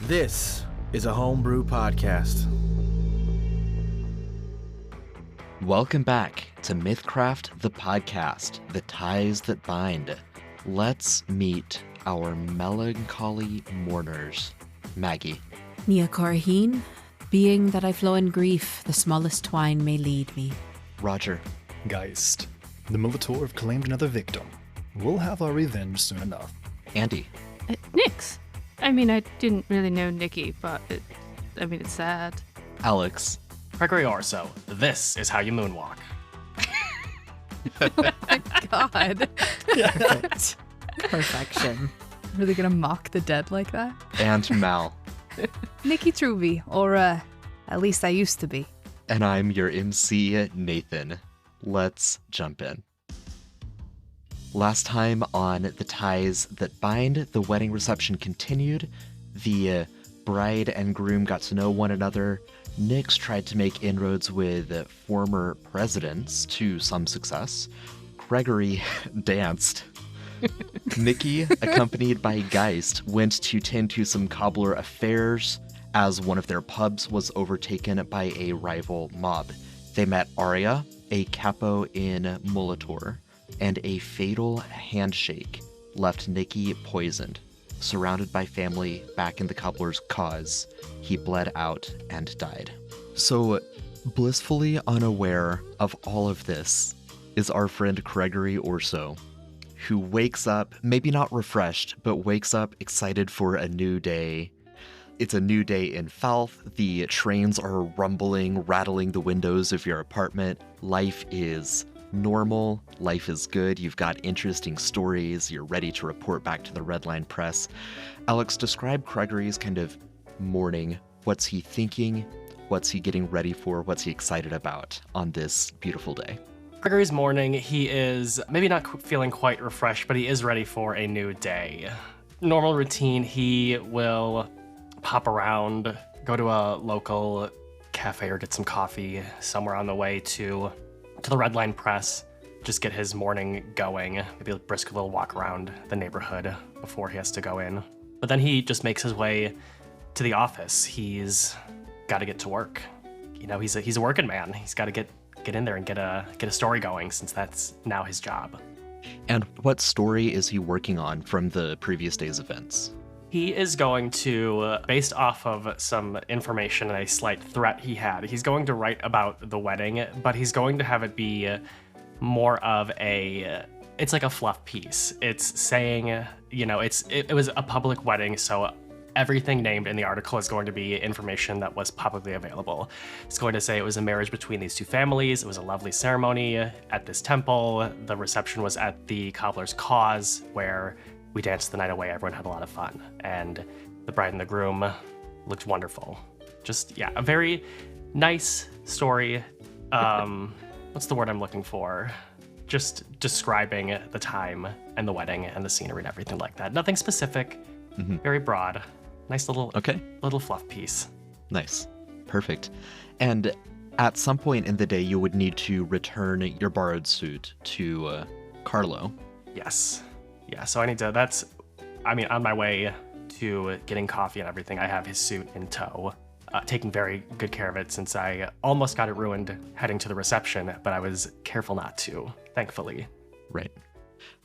This is a homebrew podcast. Welcome back to Mythcraft the podcast, the ties that bind. Let's meet our melancholy mourners. Maggie. Nia Coraheen, being that I flow in grief, the smallest twine may lead me. Roger. Geist. The Molitor have claimed another victim. We'll have our revenge soon enough. Andy. Nix. I mean, I didn't really know Nikki, but it's sad. Alex. Gregory Orso, this is how you moonwalk. Oh my god. Perfection. Really gonna mock the dead like that? And Mal. Nikki Truby, or at least I used to be. And I'm your MC, Nathan. Let's jump in. Last time on The Ties That Bind, the wedding reception continued. The bride and groom got to know one another. Nyx tried to make inroads with former presidents to some success. Gregory danced. Nikki, accompanied by Geist, went to tend to some cobbler affairs as one of their pubs was overtaken by a rival mob. They met Arya, a capo in Molitor, and a fatal handshake left Nikki poisoned. Surrounded by family back in the cobbler's cause, he bled out and died. So, blissfully unaware of all of this is our friend Gregory Orso, who wakes up, maybe not refreshed, but wakes up excited for a new day. It's a new day in Falth. The trains are rumbling, rattling the windows of your apartment. Life is normal. Life is good. You've got interesting stories. You're ready to report back to the Red Line Press. Alex, describe Gregory's kind of morning. What's he thinking? What's he getting ready for? What's he excited about on this beautiful day? Gregory's morning, he is maybe not feeling quite refreshed, but he is ready for a new day. Normal routine, he will pop around, go to a local cafe or get some coffee somewhere on the way to the Red Line Press, just get his morning going, maybe a brisk little walk around the neighborhood before he has to go in. But then he just makes his way to the office. He's got to get to work. You know, he's a working man. He's got to get in there and get a story going, since that's now his job. And what story is he working on from the previous day's events? He is going to, based off of some information and a slight threat he had, he's going to write about the wedding, but he's going to have it be more of it's like a fluff piece. It's saying, you know, it was a public wedding, so everything named in the article is going to be information that was publicly available. It's going to say it was a marriage between these two families. It was a lovely ceremony at this temple. The reception was at the cobbler's cause, where we danced the night away. Everyone had a lot of fun. And the bride and the groom looked wonderful. Just, yeah, a very nice story. What's the word I'm looking for? Just describing the time and the wedding and the scenery and everything like that. Nothing specific, very broad. Nice little fluff piece. Nice. Perfect. And at some point in the day, you would need to return your borrowed suit to Carlo. Yes. Yeah, so I need to, on my way to getting coffee and everything, I have his suit in tow, taking very good care of it, since I almost got it ruined heading to the reception, but I was careful not to, thankfully. Right.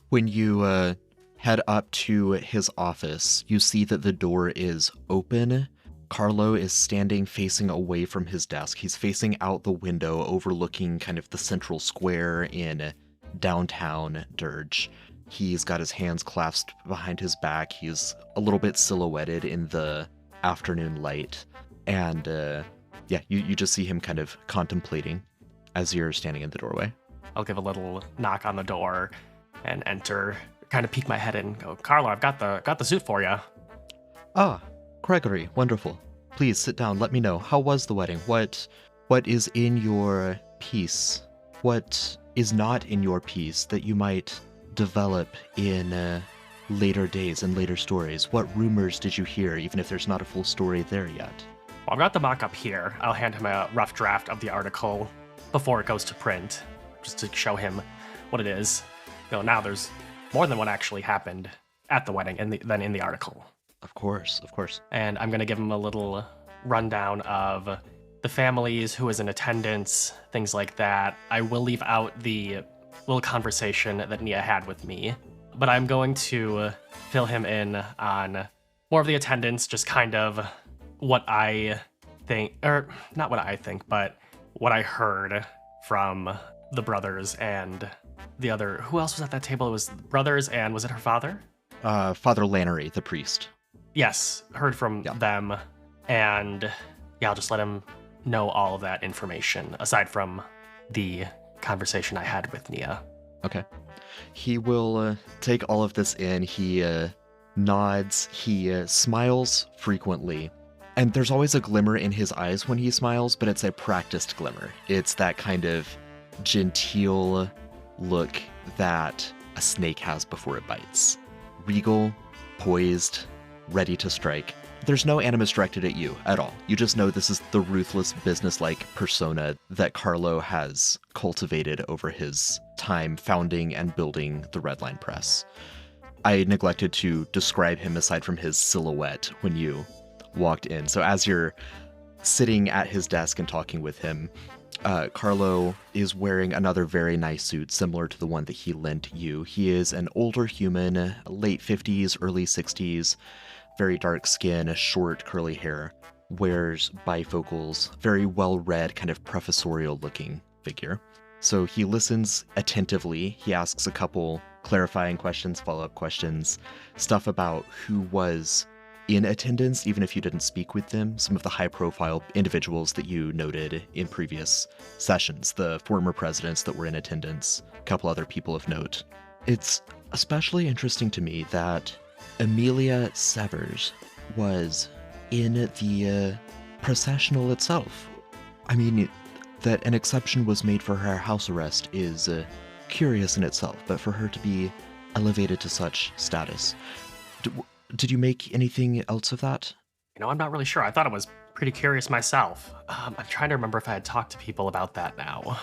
When you head up to his office, you see that the door is open. Carlo is standing facing away from his desk. He's facing out the window overlooking kind of the central square in downtown Dirge. He's got his hands clasped behind his back. He's a little bit silhouetted in the afternoon light. And you just see him kind of contemplating as you're standing in the doorway. I'll give a little knock on the door and enter, kind of peek my head in and go, Carlo, I've got the suit for you. Ah, Gregory, wonderful. Please sit down. Let me know. How was the wedding? What is in your piece? What is not in your piece that you might develop in later days and later stories? What rumors did you hear, even if there's not a full story there yet? Well, I've got the mock-up here. I'll hand him a rough draft of the article before it goes to print, just to show him what it is. You know, now there's more than what actually happened at the wedding than in the article. Of course, of course. And I'm going to give him a little rundown of the families, who is in attendance, things like that. I will leave out the little conversation that Nia had with me, but I'm going to fill him in on more of the attendance, just kind of what I think, or not what I think, but what I heard from the brothers and the other, who else was at that table? It was brothers and was it her father? Father Lannery, the priest. Yes, heard from them, and yeah, I'll just let him know all of that information, aside from the conversation I had with Nia. Okay. He will take all of this in. He nods. He smiles frequently. And there's always a glimmer in his eyes when he smiles, but it's a practiced glimmer. It's that kind of genteel look that a snake has before it bites. Regal, poised, ready to strike. There's no animus directed at you at all. You just know this is the ruthless, business-like persona that Carlo has cultivated over his time founding and building the Red Line Press. I neglected to describe him aside from his silhouette when you walked in. So as you're sitting at his desk and talking with him, Carlo is wearing another very nice suit similar to the one that he lent you. He is an older human, late 50s, early 60s, very dark skin, short curly hair, wears bifocals, very well-read, kind of professorial-looking figure. So he listens attentively. He asks a couple clarifying questions, follow-up questions, stuff about who was in attendance, even if you didn't speak with them, some of the high-profile individuals that you noted in previous sessions, the former presidents that were in attendance, a couple other people of note. It's especially interesting to me that Amelia Severs was in the processional itself. I mean, that an exception was made for her house arrest is curious in itself, but for her to be elevated to such status. Did you make anything else of that? I'm not really sure. I thought it was pretty curious myself. I'm trying to remember if I had talked to people about that now.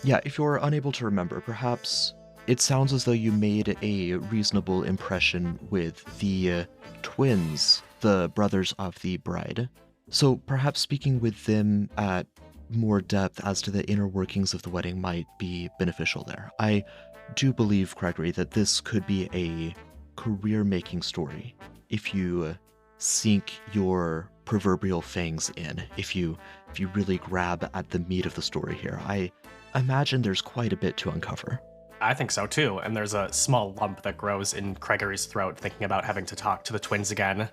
Yeah, if you're unable to remember, perhaps it sounds as though you made a reasonable impression with the twins, the brothers of the bride. So perhaps speaking with them at more depth as to the inner workings of the wedding might be beneficial there. I do believe, Gregory, that this could be a career-making story if you sink your proverbial fangs in, if you really grab at the meat of the story here. I imagine there's quite a bit to uncover. I think so too, and there's a small lump that grows in Gregory's throat thinking about having to talk to the twins again.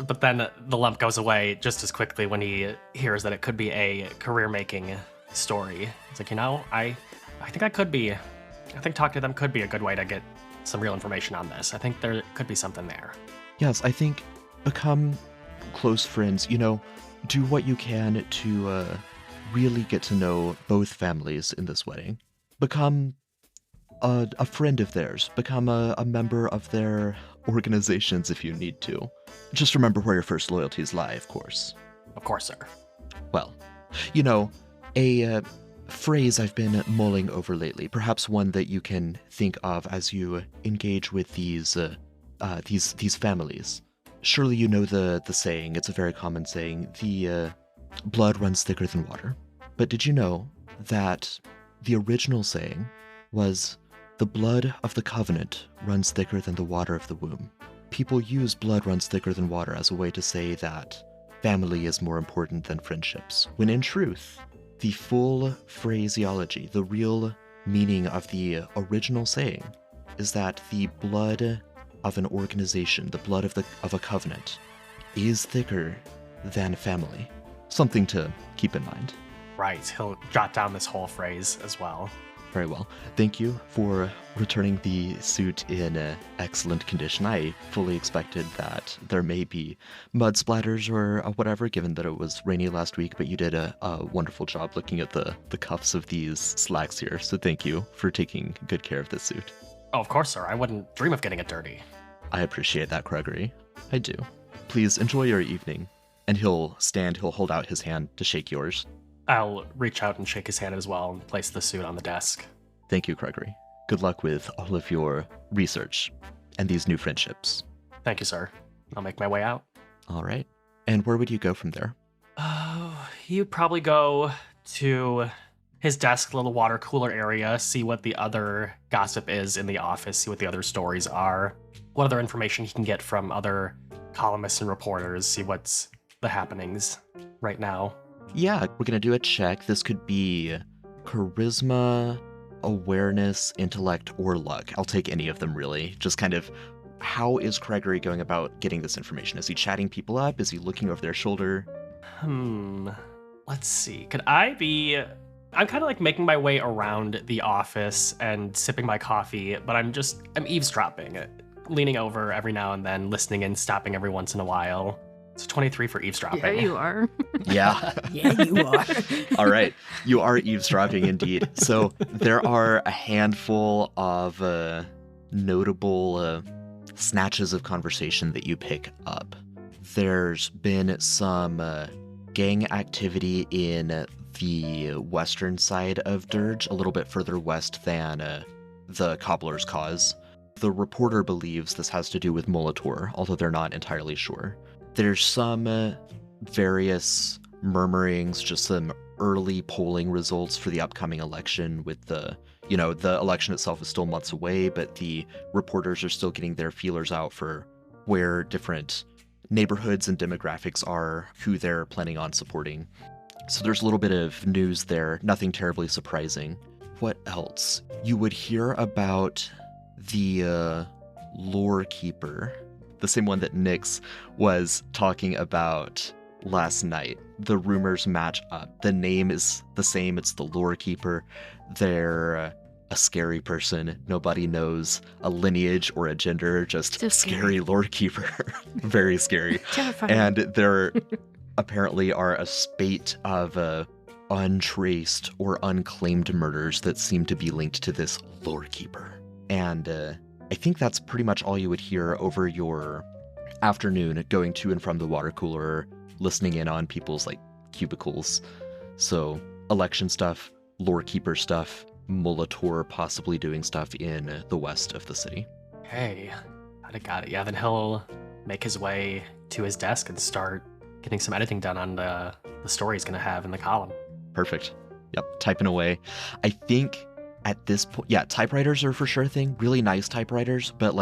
But then the lump goes away just as quickly when he hears that it could be a career-making story. It's like, I think talking to them could be a good way to get some real information on this. I think there could be something there. Yes, I think become close friends, do what you can to really get to know both families in this wedding. Become a friend of theirs. Become a member of their organizations if you need to. Just remember where your first loyalties lie, of course. Of course, sir. Well, a phrase I've been mulling over lately, perhaps one that you can think of as you engage with these families. Surely you know the saying, it's a very common saying, the blood runs thicker than water. But did you know that the original saying was, the blood of the covenant runs thicker than the water of the womb? People use blood runs thicker than water as a way to say that family is more important than friendships, when in truth, the full phraseology, the real meaning of the original saying, is that the blood of an organization, the blood of a covenant, is thicker than family. Something to keep in mind. Right, he'll jot down this whole phrase as well. Very well. Thank you for returning the suit in excellent condition. I fully expected that there may be mud splatters or whatever, given that it was rainy last week, but you did a wonderful job looking at the cuffs of these slacks here, so thank you for taking good care of this suit. Oh, of course, sir. I wouldn't dream of getting it dirty. I appreciate that, Gregory. I do. Please enjoy your evening. And he'll hold out his hand to shake yours. I'll reach out and shake his hand as well and place the suit on the desk. Thank you, Gregory. Good luck with all of your research and these new friendships. Thank you, sir. I'll make my way out. All right. And where would you go from there? You'd probably go to his desk, little water cooler area, see what the other gossip is in the office, see what the other stories are, what other information he can get from other columnists and reporters, see what's the happenings right now. Yeah, we're going to do a check. This could be charisma, awareness, intellect, or luck. I'll take any of them, really. Just kind of, how is Gregory going about getting this information? Is he chatting people up? Is he looking over their shoulder? Let's see. I'm kind of like making my way around the office and sipping my coffee, but I'm eavesdropping, leaning over every now and then, listening and stopping every once in a while. It's 23 for eavesdropping. Yeah, you are. Yeah. Yeah, you are. All right. You are eavesdropping indeed. So there are a handful of notable snatches of conversation that you pick up. There's been some gang activity in the western side of Dirge, a little bit further west than the Cobbler's Cause. The reporter believes this has to do with Molitor, although they're not entirely sure. There's some various murmurings, just some early polling results for the upcoming election with the election itself is still months away, but the reporters are still getting their feelers out for where different neighborhoods and demographics are, who they're planning on supporting. So there's a little bit of news there, nothing terribly surprising. What else? You would hear about the lore keeper, the same one that Nyx was talking about last night. The rumors match up. The name is the same. It's the lore keeper. They're a scary person. Nobody knows a lineage or a gender, just So scary lore keeper. Very scary. Terrifying. And there apparently are a spate of untraced or unclaimed murders that seem to be linked to this lore keeper. And I think that's pretty much all you would hear over your afternoon going to and from the water cooler, listening in on people's cubicles. So election stuff, lore keeper stuff, Molitor possibly doing stuff in the west of the city. Hey, got it. Yeah, then he'll make his way to his desk and start getting some editing done on the story he's going to have in the column. Perfect. Yep, typing away. I think at this point, yeah, typewriters are for sure a thing. Really nice typewriters, but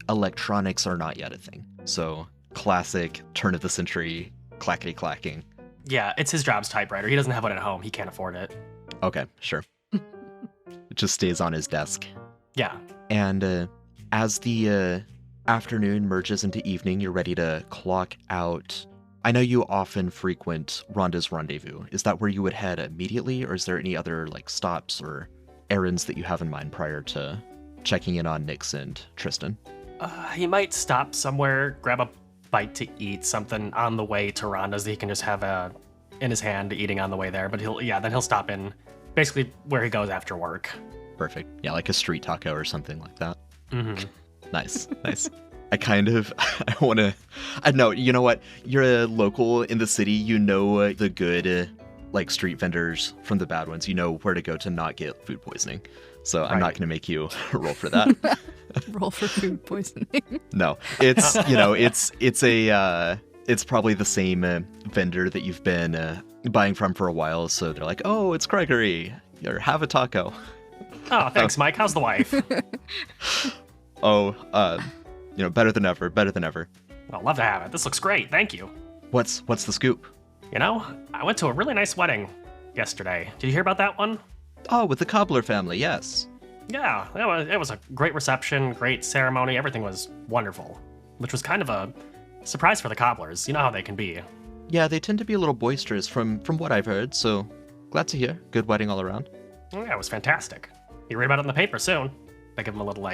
electronics are not yet a thing. So classic turn of the century clackety clacking. Yeah, it's his job's typewriter. He doesn't have one at home. He can't afford it. Okay, sure. It just stays on his desk. Yeah. And as the afternoon merges into evening, you're ready to clock out. I know you often frequent Rhonda's Rendezvous. Is that where you would head immediately, or is there any other stops or errands that you have in mind prior to checking in on Nyx and Tristan? He might stop somewhere, grab a bite to eat, something on the way to Rhonda's that he can just have in his hand eating on the way there. But then he'll stop in basically where he goes after work. Perfect. Yeah, like a street taco or something like that. Mm-hmm. Nice. I want to, know, you know what? You're a local in the city. You know the good, street vendors from the bad ones. You know where to go to not get food poisoning. So I'm not going to make you roll for that. Roll for food poisoning. No, it's, it's probably the same vendor that you've been buying from for a while. So they're like, oh, it's Gregory. Here, have a taco. Oh, thanks, Mike. How's the wife? Better than ever. I'd love to have it. This looks great. Thank you. What's the scoop? I went to a really nice wedding yesterday. Did you hear about that one? Oh, with the Cobbler family, yes. Yeah, it was a great reception, great ceremony. Everything was wonderful, which was kind of a surprise for the Cobblers. You know how they can be. Yeah, they tend to be a little boisterous from what I've heard, so glad to hear. Good wedding all around. Yeah, it was fantastic. You read about it in the paper soon. I give them a little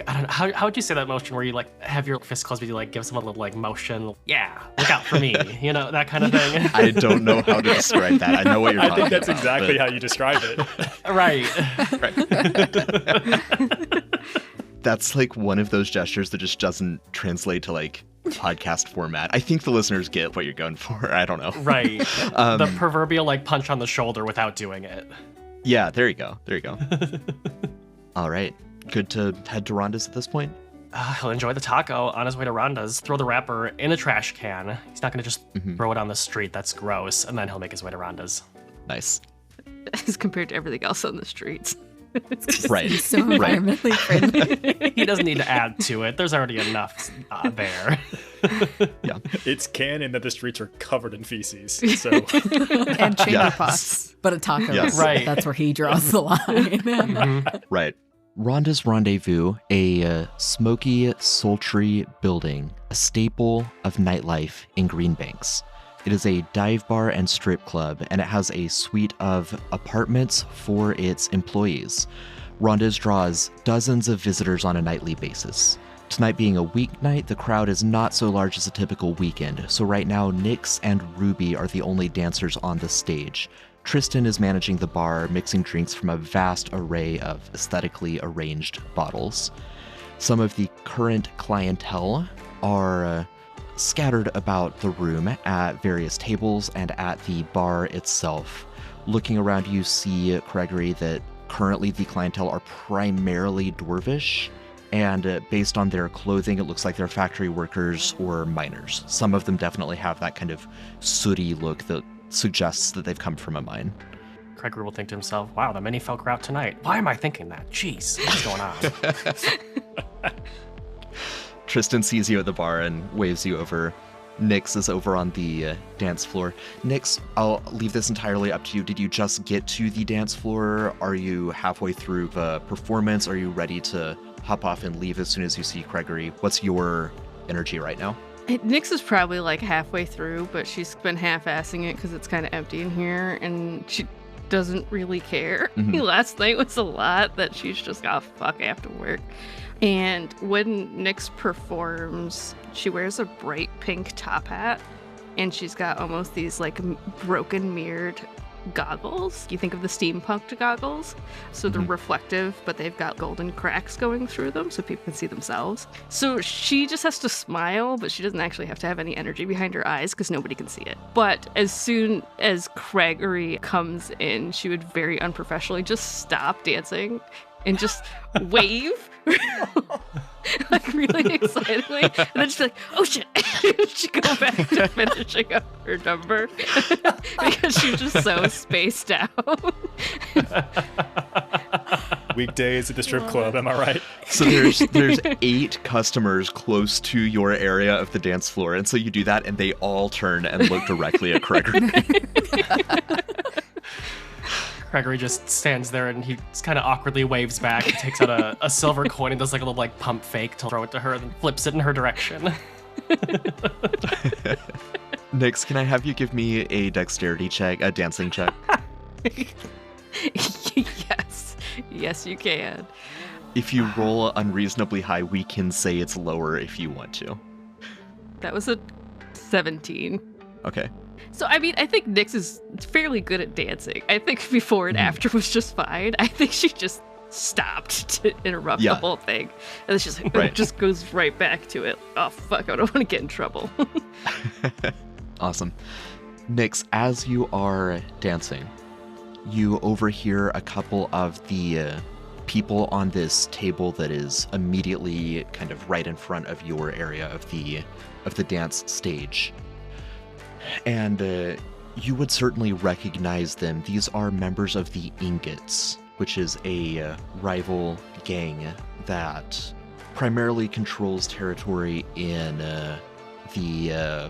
I don't know, how would you say that motion where you have your fist closed, but you give them a little motion? Yeah, look out for me, that kind of thing. I don't know how to describe that. I know what you're talking about. I think that's exactly how you describe it. Right. That's one of those gestures that just doesn't translate to podcast format. I think the listeners get what you're going for. I don't know. Right. The proverbial punch on the shoulder without doing it. Yeah, there you go. All right. Good to head to Rhonda's at this point? He'll enjoy the taco on his way to Rhonda's, throw the wrapper in a trash can. He's not going to just throw it on the street. That's gross. And then he'll make his way to Rhonda's. Nice. As compared to everything else on the streets. Right. He's so environmentally friendly. He doesn't need to add to it. There's already enough there. Yeah. It's canon that the streets are covered in feces. So And chamber Yes. pots. But a taco, Yes. Right. that's where he draws the line. Right. Rhonda's Rendezvous, a smoky, sultry building, a staple of nightlife in Green Banks. It is a dive bar and strip club, and it has a suite of apartments for its employees. Rhonda's draws dozens of visitors on a nightly basis. Tonight being a weeknight, the crowd is not so large as a typical weekend, so right now Nyx and Ruby are the only dancers on the stage. Tristan is managing the bar, mixing drinks from a vast array of aesthetically arranged bottles. Some of the current clientele are scattered about the room at various tables and at the bar itself. Looking around, you see, Gregory, that currently the clientele are primarily dwarvish, and based on their clothing, it looks like they're factory workers or miners. Some of them definitely have that kind of sooty look that suggests that they've come from a mine. Gregory will think to himself, wow, the many folk are out tonight. Why am I thinking that? Jeez, what's going on? Tristan sees you at the bar and waves you over. Nyx is over on the dance floor. Nyx, I'll leave this entirely up to you. Did you just get to the dance floor? Are you halfway through the performance? Are you ready to hop off and leave as soon as you see Gregory? What's your energy right now? Nyx is probably like halfway through, but she's been half-assing it because it's kind of empty in here, and she doesn't really care. Last night was a lot that she's just got fuck after work. And when Nyx performs, she wears a bright pink top hat, and she's got almost these like broken mirrored goggles. You think of the steampunked goggles, so they're reflective, but they've got golden cracks going through them so people can see themselves. So she just has to smile, but she doesn't actually have to have any energy behind her eyes because nobody can see it. But as soon as Gregory comes in, she would very unprofessionally just stop dancing and just wave like really excitedly, and then she'd be like, oh shit. She'd go back to finishing up her number because she's just so spaced out. weekdays at the strip club, am I right? So there's 8 customers close to your area of the dance floor, and so you do that, and they all turn and look directly at Gregory. Gregory just stands there and he kind of awkwardly waves back, takes out a silver coin and does like a little like pump fake to throw it to her, and then flips it in her direction. Nyx, can I have you give me a dexterity check, a dancing check? Yes, you can. If you roll unreasonably high, we can say it's lower if you want to. That was a 17. Okay. So, I mean, I think Nyx is fairly good at dancing. I think before and after was just fine. I think she just stopped to interrupt the whole thing. And then she's like, just goes right back to it. Oh, fuck, I don't want to get in trouble. Awesome. Nyx, as you are dancing, you overhear a couple of the people on this table that is immediately kind of right in front of your area of the dance stage. And you would certainly recognize them. These are members of the Ingots, which is a rival gang that primarily controls territory in the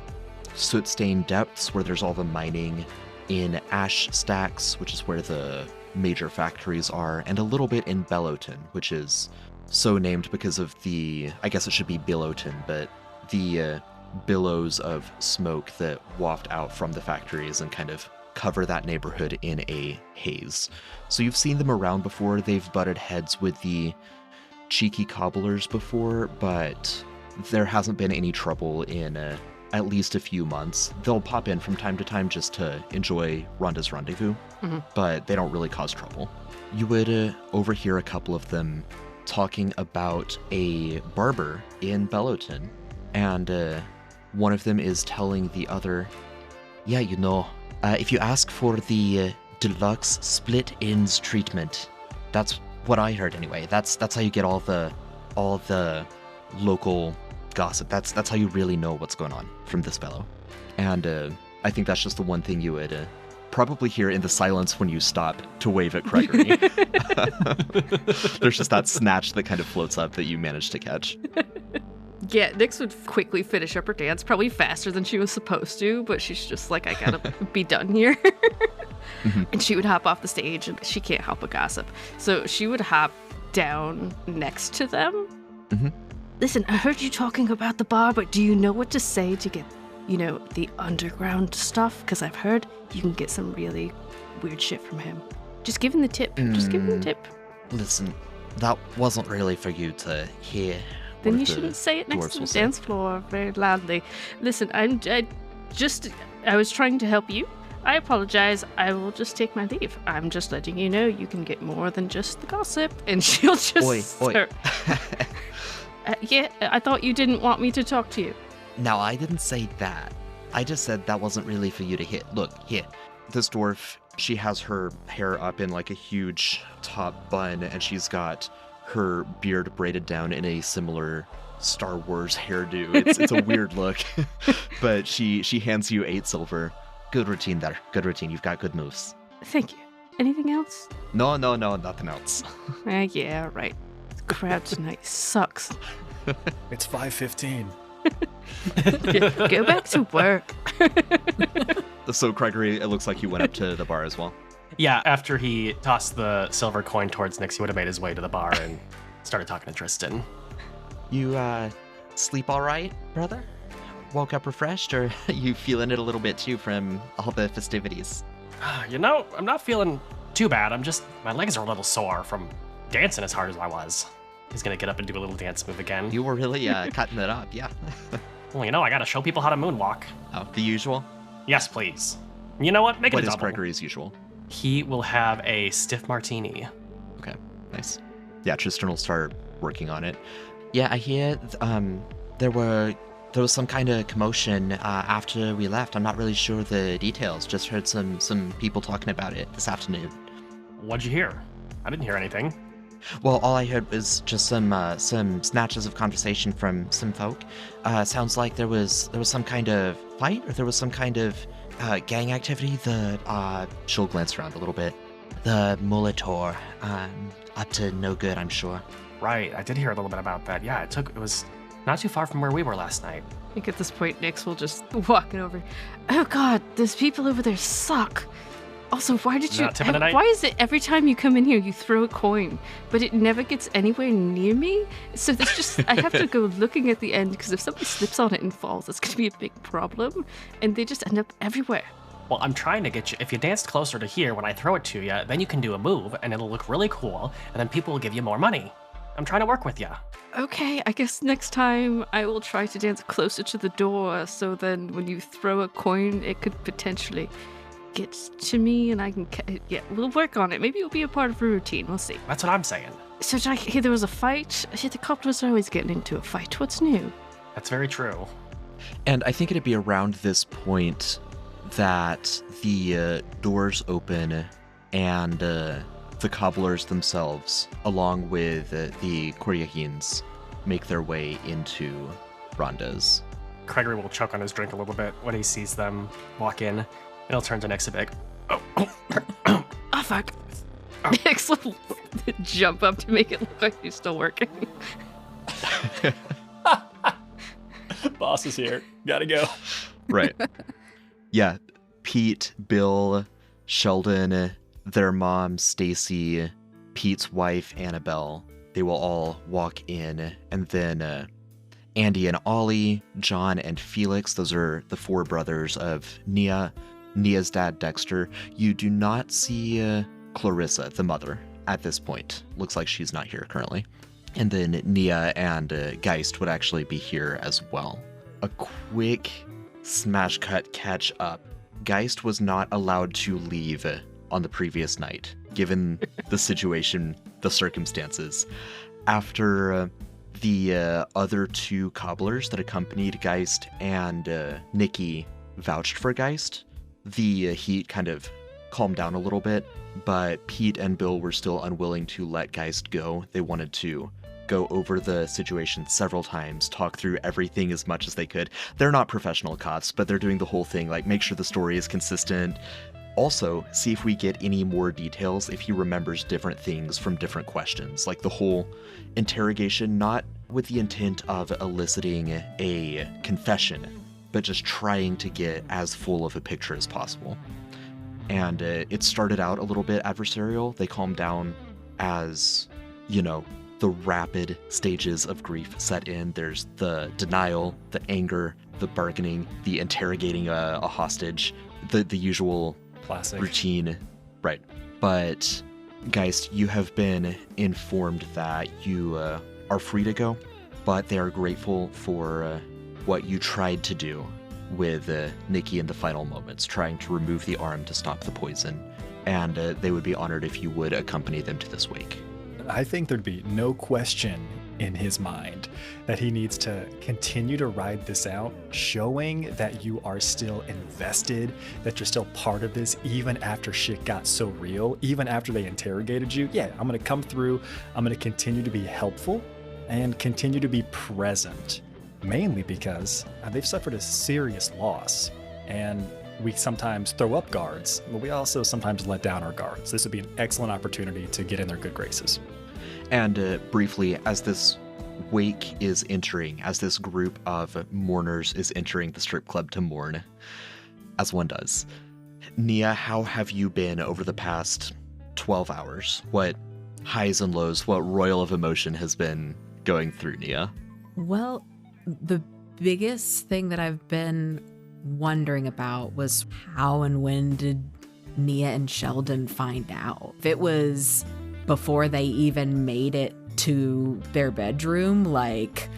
soot-stained depths where there's all the mining, in Ash Stacks, which is where the major factories are, and a little bit in Bellowton, which is so named because of the, I guess it should be Billowton, but the billows of smoke that waft out from the factories and kind of cover that neighborhood in a haze. So you've seen them around before. They've butted heads with the cheeky cobblers before, but there hasn't been any trouble in at least a few months. They'll pop in from time to time just to enjoy Rhonda's Rendezvous, but they don't really cause trouble. You would overhear a couple of them talking about a barber in Bellowton, and one of them is telling the other, yeah, you know, if you ask for the deluxe split ends treatment, that's what I heard anyway. That's how you get all the local gossip. That's how you really know what's going on from this fellow. And I think that's just the one thing you would probably hear in the silence when you stop to wave at Gregory. There's just that snatch that kind of floats up that you managed to catch. Yeah, Nyx would quickly finish up her dance, probably faster than she was supposed to, but she's just like, I gotta be done here. And she would hop off the stage, and she can't help but gossip. So she would hop down next to them. Listen, I heard you talking about the bar, but do you know what to say to get, the underground stuff? Because I've heard you can get some really weird shit from him. Just give him the tip. Just give him the tip. Listen, that wasn't really for you to hear. Then you shouldn't say it next to the dance floor very loudly. Listen, I was trying to help you. I apologize. I will just take my leave. I'm just letting you know you can get more than just the gossip. And she'll just Oi. yeah, I thought you didn't want me to talk to you. No, I didn't say that. I just said that wasn't really for you to hit. Look, here. This dwarf, she has her hair up in like a huge top bun, and she's got her beard braided down in a similar Star Wars hairdo. It's a weird look. But she hands you 8 silver. Good routine there. Good routine. You've got good moves. Thank you. Anything else? No, nothing else. Yeah, right. The crowd tonight sucks. It's 5:15. Go back to work. So, Gregory, it looks like you went up to the bar as well. Yeah, after he tossed the silver coin towards Nyx, he would have made his way to the bar and started talking to Tristan. You, sleep all right, brother? Woke up refreshed, or you feeling it a little bit too from all the festivities? I'm not feeling too bad. My legs are a little sore from dancing as hard as I was. He's gonna get up and do a little dance move again. You were really cutting it up, yeah. Well, I gotta show people how to moonwalk. Oh, the usual? Yes, please. You know what? Make it a What is double. Gregory's usual? He will have a stiff martini. Okay, nice. Yeah, Tristan will start working on it. Yeah, I hear there was some kind of commotion after we left. I'm not really sure the details. Just heard some people talking about it this afternoon. What'd you hear? I didn't hear anything. Well, all I heard was just some snatches of conversation from some folk. Sounds like there was some kind of fight, or there was some kind of gang activity. She'll glance around a little bit. The Molitor, up to no good, I'm sure. Right, I did hear a little bit about that. Yeah, it was not too far from where we were last night. I think at this point, Nyx will just walk over. Oh God, those people over there suck. Also, why did you? Why is it every time you come in here you throw a coin, but it never gets anywhere near me? So there's just I have to go looking at the end, because if somebody slips on it and falls, it's going to be a big problem, and they just end up everywhere. Well, I'm trying to get you. If you danced closer to here when I throw it to you, then you can do a move, and it'll look really cool, and then people will give you more money. I'm trying to work with you. Okay, I guess next time I will try to dance closer to the door, so then when you throw a coin, it could potentially get to me, and I can. Yeah, we'll work on it. Maybe it'll be a part of a routine. We'll see. That's what I'm saying. So did I hear there was a fight? I hear the copters are always getting into a fight. What's new? That's very true. And I think it'd be around this point that the doors open, and the cobblers themselves, along with the Koryahins, make their way into Rhonda's. Gregory will choke on his drink a little bit when he sees them walk in, and he'll turn to Nyx a bit. Oh, fuck. Nyx will jump up to make it look like he's still working. Boss is here. Gotta go. Right. Yeah. Pete, Bill, Sheldon, their mom, Stacy, Pete's wife, Annabelle, they will all walk in. And then Andy and Ollie, John and Felix, those are the 4 brothers of Nia, Nia's dad, Dexter. You do not see Clarissa, the mother, at this point. Looks like she's not here currently. And then Nia and Geist would actually be here as well. A quick smash cut catch up. Geist was not allowed to leave on the previous night, given the situation, the circumstances. After the other 2 cobblers that accompanied Geist and Nikki vouched for Geist, the heat kind of calmed down a little bit, but Pete and Bill were still unwilling to let Geist go. They wanted to go over the situation several times, talk through everything as much as they could. They're not professional cops, but they're doing the whole thing, like make sure the story is consistent. Also, see if we get any more details if he remembers different things from different questions, like the whole interrogation, not with the intent of eliciting a confession, but just trying to get as full of a picture as possible. And it started out a little bit adversarial. They calmed down as, the rapid stages of grief set in. There's the denial, the anger, the bargaining, the interrogating a hostage, the usual Classic. routine. Right. But, Geist, you have been informed that you are free to go, but they are grateful for what you tried to do with Nikki in the final moments, trying to remove the arm to stop the poison, and they would be honored if you would accompany them to this wake. I think there'd be no question in his mind that he needs to continue to ride this out, showing that you are still invested, that you're still part of this, even after shit got so real, even after they interrogated you. Yeah, I'm going to come through. I'm going to continue to be helpful and continue to be present, mainly because they've suffered a serious loss. And we sometimes throw up guards, but we also sometimes let down our guards. This would be an excellent opportunity to get in their good graces. And briefly, as this wake is entering, as this group of mourners is entering the strip club to mourn, as one does, Nia, how have you been over the past 12 hours? What highs and lows, what royal of emotion has been going through Nia? Well, the biggest thing that I've been wondering about was how and when did Nia and Sheldon find out? If it was before they even made it to their bedroom, like,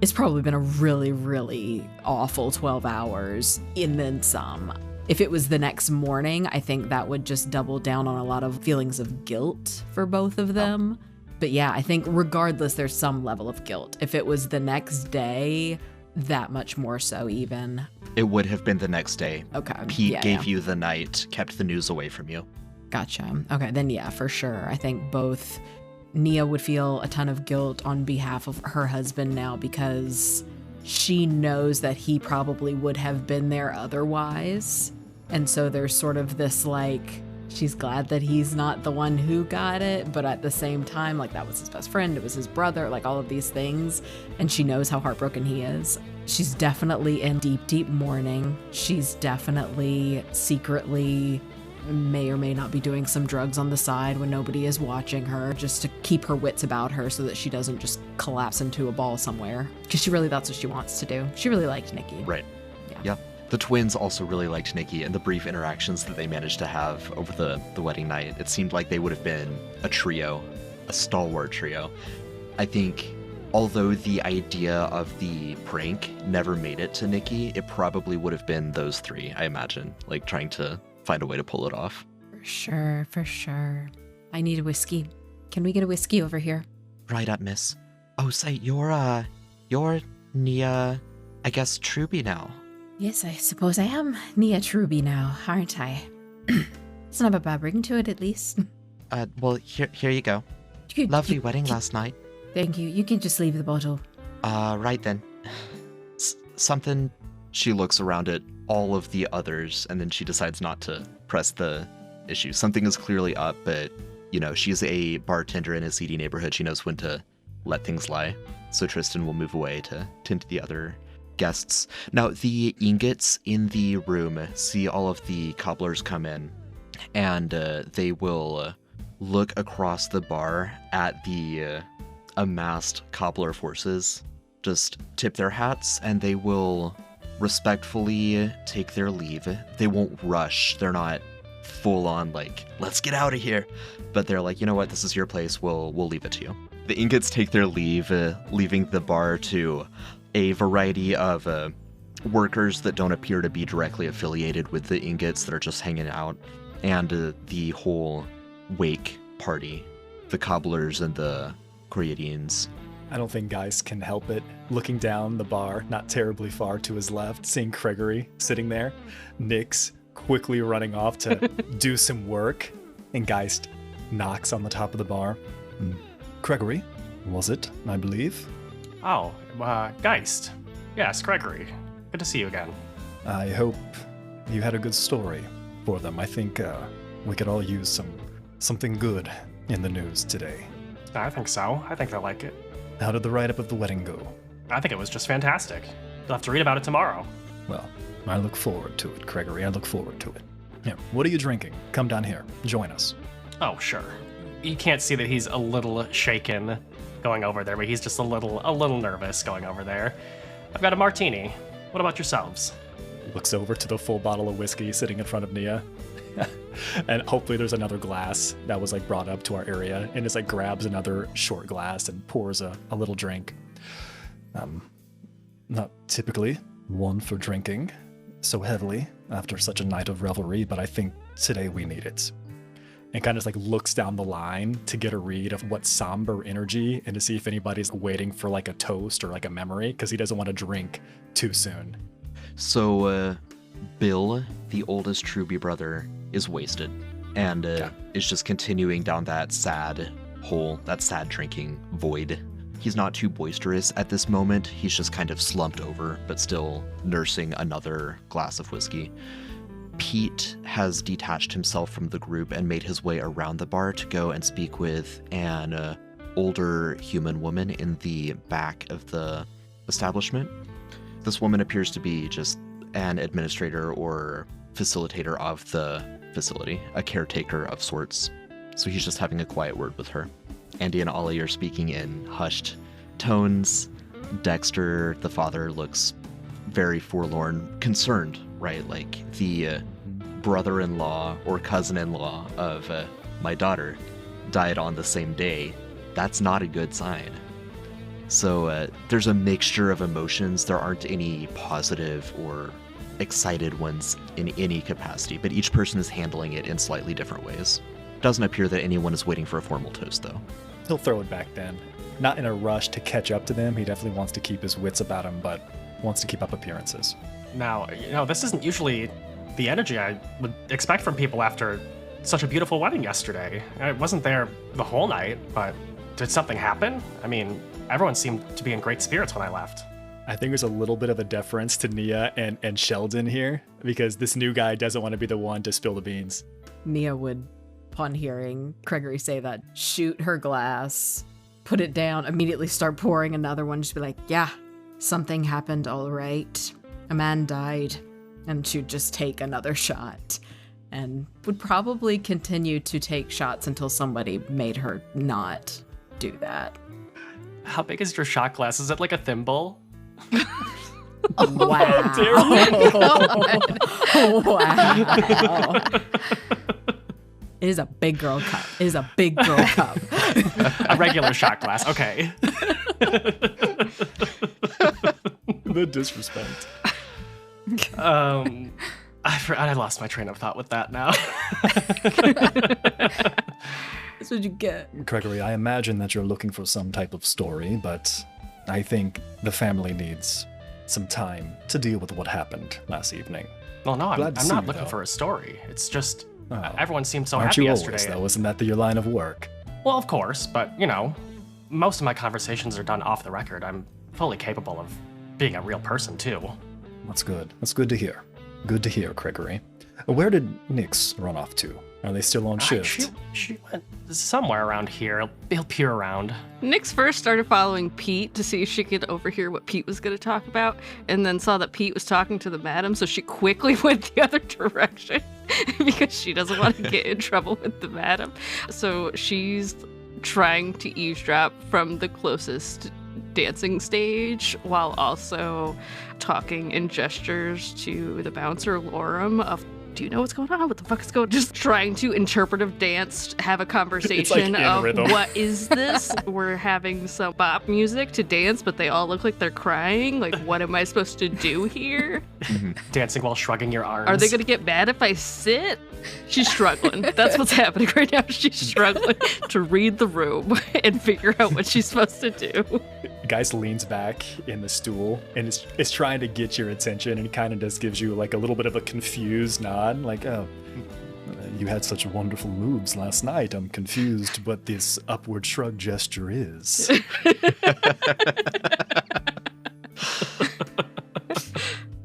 it's probably been a really, really awful 12 hours and then some. If it was the next morning, I think that would just double down on a lot of feelings of guilt for both of them. But yeah, I think regardless, there's some level of guilt. If it was the next day, that much more so even. It would have been the next day. Okay. Pete gave you the night, kept the news away from you. Gotcha. Okay, then yeah, for sure. I think both Nia would feel a ton of guilt on behalf of her husband now because she knows that he probably would have been there otherwise. And so there's sort of this, like, she's glad that he's not the one who got it, but at the same time, like, that was his best friend, it was his brother, like, all of these things. And she knows how heartbroken he is. She's definitely in deep, deep mourning. She's definitely secretly may or may not be doing some drugs on the side when nobody is watching her, just to keep her wits about her so that she doesn't just collapse into a ball somewhere. Because that's what she wants to do. She really liked Nikki. Right. Yeah. Yep. The twins also really liked Nikki, and the brief interactions that they managed to have over the wedding night, it seemed like they would have been a trio, a stalwart trio. I think although the idea of the prank never made it to Nikki, it probably would have been those three, I imagine, like trying to find a way to pull it off. For sure, for sure. I need a whiskey. Can we get a whiskey over here? Right up, miss. Oh, say, you're Nia, I guess, Truby now. Yes, I suppose I am Nia Truby now, aren't I? It's not a bad ring to it, at least. Well, here you go. Lovely wedding last night. Thank you. You can just leave the bottle. Right then. Something... She looks around at all of the others, and then she decides not to press the issue. Something is clearly up, but, she's a bartender in a seedy neighborhood. She knows when to let things lie. So Tristan will move away to tend to the other guests. Now, the ingots in the room see all of the cobblers come in, and they will look across the bar at the amassed cobbler forces, just tip their hats, and they will respectfully take their leave. They won't rush. They're not full on like, let's get out of here. But they're like, you know what, this is your place. We'll leave it to you. The ingots take their leave, leaving the bar to a variety of workers that don't appear to be directly affiliated with the ingots, that are just hanging out, and the whole wake party, the cobblers and the Koreadians. I don't think Geist can help it. Looking down the bar, not terribly far to his left, seeing Gregory sitting there, Nyx quickly running off to do some work, and Geist knocks on the top of the bar. Gregory, was it, I believe? Oh, Geist. Yes, Gregory. Good to see you again. I hope you had a good story for them. I think we could all use something good in the news today. I think so. I think they'll like it. How did the write-up of the wedding go? I think it was just fantastic. You'll have to read about it tomorrow. Well, I look forward to it, Gregory. I look forward to it. Yeah, what are you drinking? Come down here. Join us. Oh, sure. You can't see that he's a little shaken going over there, but he's just a little nervous going over there. I've got a martini. What about yourselves? Looks over to the full bottle of whiskey sitting in front of Nia. And hopefully there's another glass that was like brought up to our area, and just like grabs another short glass and pours a little drink. Not typically one for drinking so heavily after such a night of revelry, but I think today we need it. And kind of just like looks down the line to get a read of what somber energy and to see if anybody's waiting for like a toast or like a memory, because he doesn't want to drink too soon. So, Bill, the oldest Truby brother, is wasted and is just continuing down that sad hole, that sad drinking void. He's not too boisterous at this moment. He's just kind of slumped over, but still nursing another glass of whiskey. Pete has detached himself from the group and made his way around the bar to go and speak with an older human woman in the back of the establishment. This woman appears to be just an administrator or facilitator of the facility, a caretaker of sorts. So he's just having a quiet word with her. Andy and Ollie are speaking in hushed tones. Dexter, the father, looks very forlorn, concerned, right? Like the brother-in-law or cousin-in-law of my daughter died on the same day. That's not a good sign. So there's a mixture of emotions. There aren't any positive or excited ones in any capacity, but each person is handling it in slightly different ways. Doesn't appear that anyone is waiting for a formal toast, though. He'll throw it back then. Not in a rush to catch up to them. He definitely wants to keep his wits about him, but wants to keep up appearances. Now, this isn't usually the energy I would expect from people after such a beautiful wedding yesterday. I wasn't there the whole night, but did something happen? I mean, everyone seemed to be in great spirits when I left. I think there's a little bit of a deference to Nia and Sheldon here, because this new guy doesn't want to be the one to spill the beans. Nia would, upon hearing Gregory say that, shoot her glass, put it down, immediately start pouring another one, just be like, yeah, something happened, all right. A man died. And she'd just take another shot and would probably continue to take shots until somebody made her not do that. How big is your shot glass? Is it like a thimble? Oh, wow. Oh, wow. It is a big girl cup. It is a big girl cup. A regular shot glass. Okay. The disrespect. I lost my train of thought with that now. That's what you get. Gregory, I imagine that you're looking for some type of story, but I think the family needs some time to deal with what happened last evening. Well, no, I'm not looking though. for a story. It's just Oh. everyone seemed so Aren't happy you yesterday. always, though? Isn't that your line of work? Well, of course, but, most of my conversations are done off the record. I'm fully capable of being a real person, too. That's good. That's good to hear. Good to hear, Gregory. Where did Nyx run off to? Are they still on shift? She went somewhere around here. He'll peer around. Nyx first started following Pete to see if she could overhear what Pete was going to talk about, and then saw that Pete was talking to the madam, so she quickly went the other direction because she doesn't want to get in trouble with the madam. So she's trying to eavesdrop from the closest dancing stage while also talking in gestures to the bouncer Lorem of, do you know what's going on? What the fuck is going on? Just trying to interpretive dance, have a conversation of rhythm. What is this? We're having some bop music to dance, but they all look like they're crying. Like, what am I supposed to do here? Dancing while shrugging your arms. Are they going to get mad if I sit? She's struggling. That's what's happening right now. She's struggling to read the room and figure out what she's supposed to do. Geist leans back in the stool and is trying to get your attention, and kind of just gives you like a little bit of a confused nod, like, oh, you had such wonderful moves last night. I'm confused what this upward shrug gesture is.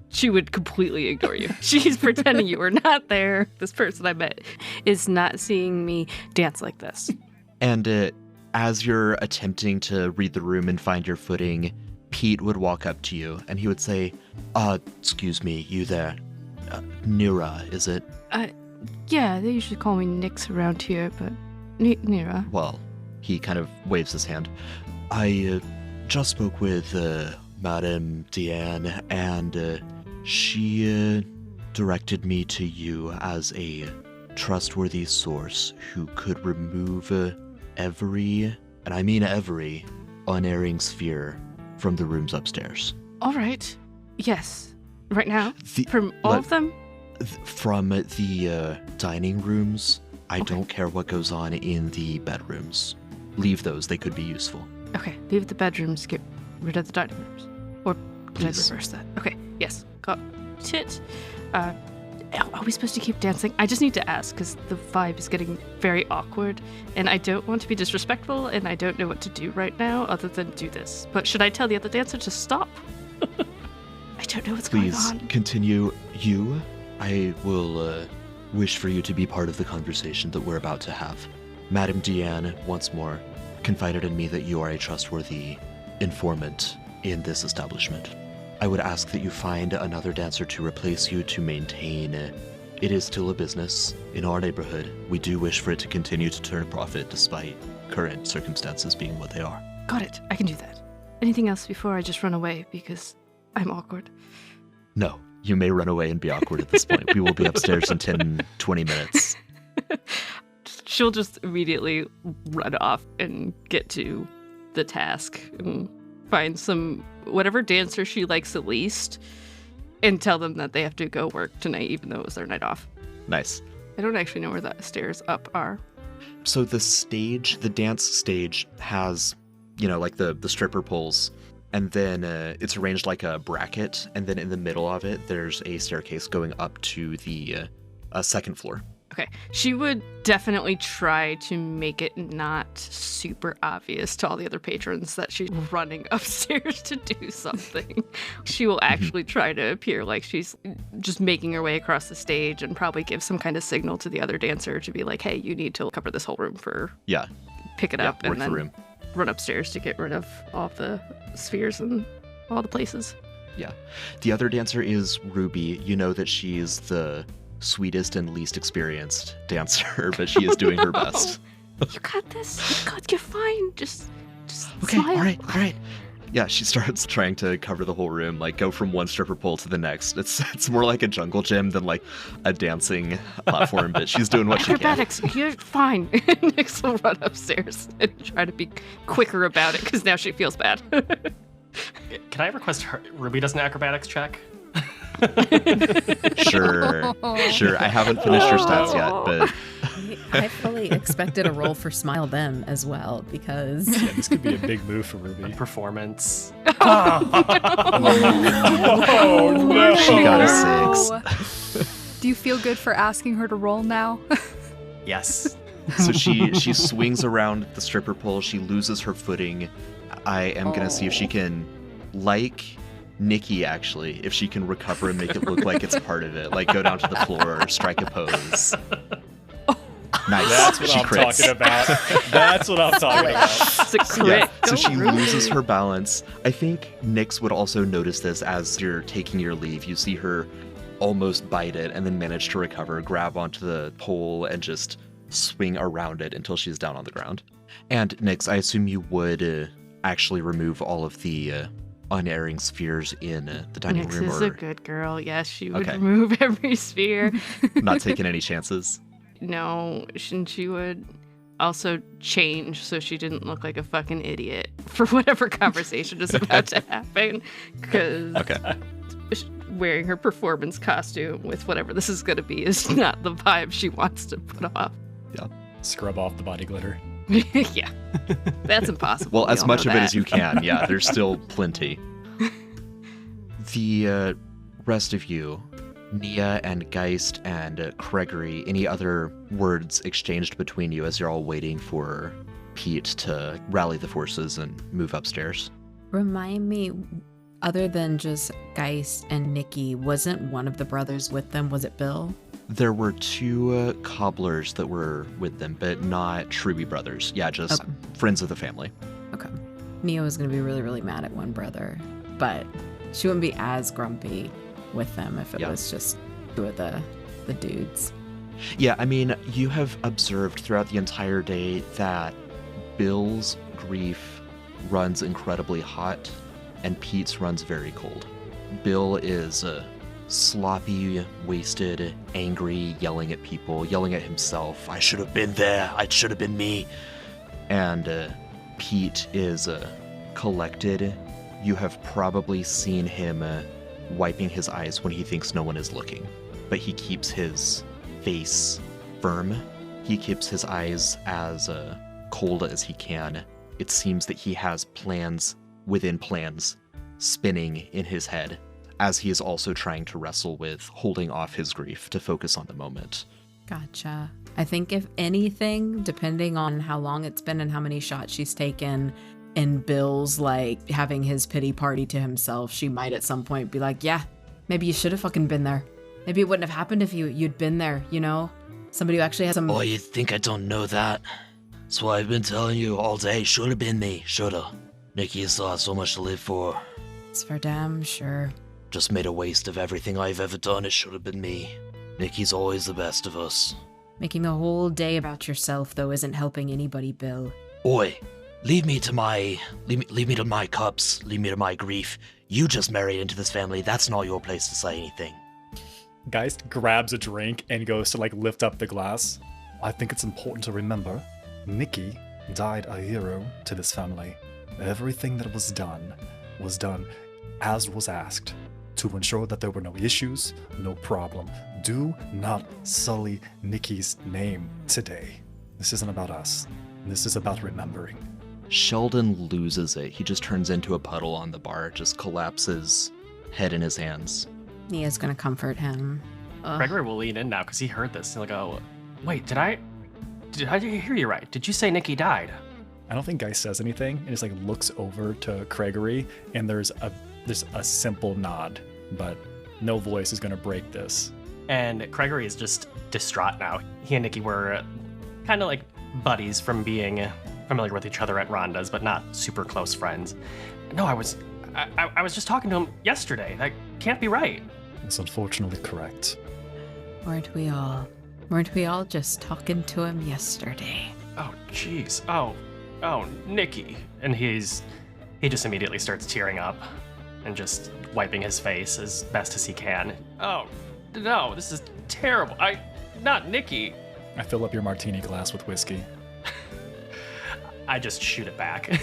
She would completely ignore you. She's pretending you were not there. This person I met is not seeing me dance like this. And as you're attempting to read the room and find your footing, Pete would walk up to you and he would say, excuse me, you there. Nira, is it? Yeah, they usually call me Nix around here, but Nira. Well, he kind of waves his hand. I just spoke with Madame Deanne, and she directed me to you as a trustworthy source who could remove every, and I mean every, unerring sphere from the rooms upstairs. All right. Yes. Right now? From all of them? From the dining rooms. I don't care what goes on in the bedrooms. Leave those. They could be useful. Okay. Leave the bedrooms. Get rid of the dining rooms. Or did I reverse that? Okay. Yes. Got it. Are we supposed to keep dancing? I just need to ask because the vibe is getting very awkward and I don't want to be disrespectful and I don't know what to do right now other than do this. But should I tell the other dancer to stop? I don't know what's going on. Please continue. I will wish for you to be part of the conversation that we're about to have. Madame Deanne, once more, confided in me that you are a trustworthy informant in this establishment. I would ask that you find another dancer to replace you to maintain. It is still a business in our neighborhood. We do wish for it to continue to turn a profit despite current circumstances being what they are. Got it. I can do that. Anything else before I just run away because I'm awkward? No, you may run away and be awkward at this point. We will be upstairs in 10, 20 minutes. She'll just immediately run off and get to the task and find whatever dancer she likes the least and tell them that they have to go work tonight even though it was their night off. Nice. I don't actually know where the stairs up are. So the dance stage has, like the stripper poles, and then it's arranged like a bracket, and then in the middle of it, there's a staircase going up to the second floor. Okay. She would definitely try to make it not super obvious to all the other patrons that she's running upstairs to do something. She will actually try to appear like she's just making her way across the stage and probably give some kind of signal to the other dancer to be like, hey, you need to cover this whole room for... Yeah. Pick it up and then room. Run upstairs to get rid of all the spheres and all the places. Yeah. The other dancer is Ruby. You know that she's the sweetest and least experienced dancer, but she is doing her best. You got this. You're fine. Just okay, smile. all right. Yeah, she starts trying to cover the whole room, like go from one stripper pole to the next. It's more like a jungle gym than like a dancing platform, but she's doing what she can. Acrobatics, you're fine. Nix will run upstairs and try to be quicker about it because now she feels bad. Can I request Ruby does an acrobatics check? Sure. I haven't finished her stats yet, but I fully expected a roll for Smile Them as well because this could be a big move for Ruby. Performance. Oh no! She got a 6. Do you feel good for asking her to roll now? Yes. So she swings around the stripper pole. She loses her footing. I am gonna see if she can, like Nikki, actually, if she can recover and make it look like it's part of it, like go down to the floor or strike a pose. Nice. That's what she I'm crits. talking about. That's what I'm talking about. It's a crit. Yeah, so Go, she Ruby. loses her balance. I think Nyx would also notice this as you're taking your leave. You see her almost bite it and then manage to recover, grab onto the pole, and just swing around it until she's down on the ground. And Nyx, I assume you would actually remove all of the unerring spheres in the dining Nyx room? is Or a good girl. Yes, she would Okay. remove every sphere. not taking any chances? No, she would also change so she didn't look like a fucking idiot for whatever conversation is about to happen. Because wearing her performance costume with whatever this is going to be is not the vibe she wants to put off. Yeah. Scrub off the body glitter. Yeah, that's impossible. Well, We as all much know of it that. as you can. Yeah, there's still plenty. The rest of you, Nia and Geist and Gregory, any other words exchanged between you as you're all waiting for Pete to rally the forces and move upstairs? Remind me, other than just Geist and Nikki, wasn't one of the brothers with them? Was it Bill? There were two cobblers that were with them, but not Truby brothers. Yeah, just friends of the family. Okay. Nia was going to be really, really mad at one brother, but she wouldn't be as grumpy with them if it was just two of the dudes. Yeah, I mean, you have observed throughout the entire day that Bill's grief runs incredibly hot and Pete's runs very cold. Bill is sloppy, wasted, angry, yelling at people, yelling at himself. I should have been there. It should have been me. And Pete is collected. You have probably seen him wiping his eyes when he thinks no one is looking, but he keeps his face firm. He keeps his eyes as cold as he can. It seems that he has plans within plans spinning in his head as he is also trying to wrestle with holding off his grief to focus on the moment. Gotcha. I think if anything, depending on how long it's been and how many shots she's taken, and Bill's like having his pity party to himself, she might at some point be like, yeah, maybe you should have fucking been there. Maybe it wouldn't have happened if you'd been there, you know? Somebody who actually has some... Oh, you think I don't know that? That's why I've been telling you all day. Should have been me. Shoulda. Nikki still has so much to live for. It's for damn sure. Just made a waste of everything I've ever done. It should have been me. Nikki's always the best of us. Making the whole day about yourself, though, isn't helping anybody, Bill. Oi, leave me to my cups. Leave me to my grief. You just married into this family. That's not your place to say anything. Geist grabs a drink and goes to lift up the glass. I think it's important to remember, Nikki died a hero to this family. Everything that was done as was asked, to ensure that there were no issues, no problem. Do not sully Nikki's name today. This isn't about us. This is about remembering. Sheldon loses it. He just turns into a puddle on the bar, just collapses, head in his hands. Nia's gonna comfort him. Gregory will lean in now because he heard this. He'll go, wait, did I hear you right? Did you say Nikki died? I don't think Geist says anything. It just looks over to Gregory, and there's a simple nod, but no voice is gonna break this. And Gregory is just distraught now. He and Nikki were kind of like buddies from being familiar with each other at Rhonda's, but not super close friends. No, I was just talking to him yesterday. That can't be right. It's unfortunately correct. Weren't we all? Weren't we all just talking to him yesterday? Oh, jeez. Oh, Nikki. And he just immediately starts tearing up and just wiping his face as best as he can. Oh, no, this is terrible. Not Nikki. I fill up your martini glass with whiskey. I just shoot it back.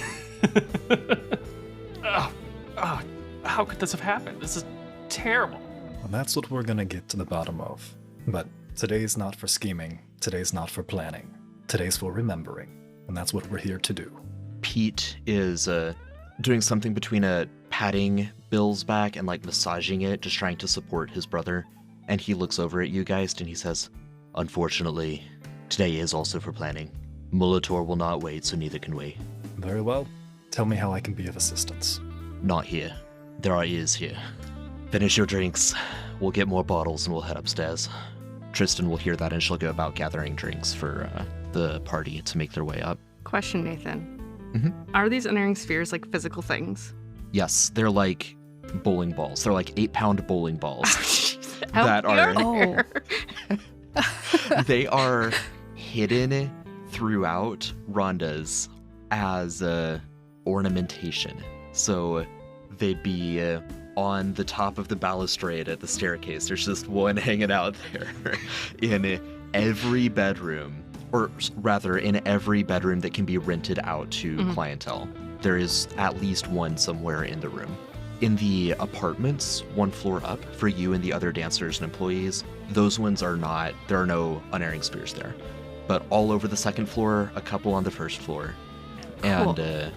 Oh, how could this have happened? This is terrible. Well, that's what we're gonna get to the bottom of. But today's not for scheming. Today's not for planning. Today's for remembering. And that's what we're here to do. Pete is doing something between patting Bill's back and massaging it, just trying to support his brother. And he looks over at you guys and he says, unfortunately, today is also for planning. Molitor will not wait, so neither can we. Very well. Tell me how I can be of assistance. Not here. There are ears here. Finish your drinks. We'll get more bottles and we'll head upstairs. Tristan will hear that and she'll go about gathering drinks for the party to make their way up. Question, Nathan. Mm-hmm. Are these entering spheres physical things? Yes, they're like bowling balls. They're 8-pound bowling balls. That are... They are hidden throughout Rhonda's as ornamentation. So they'd be on the top of the balustrade at the staircase. There's just one hanging out there in every bedroom, or rather in every bedroom that can be rented out to clientele. There is at least one somewhere in the room. In the apartments, one floor up for you and the other dancers and employees, those ones are not, there are no unerring spheres there. But all over the second floor, a couple on the first floor. And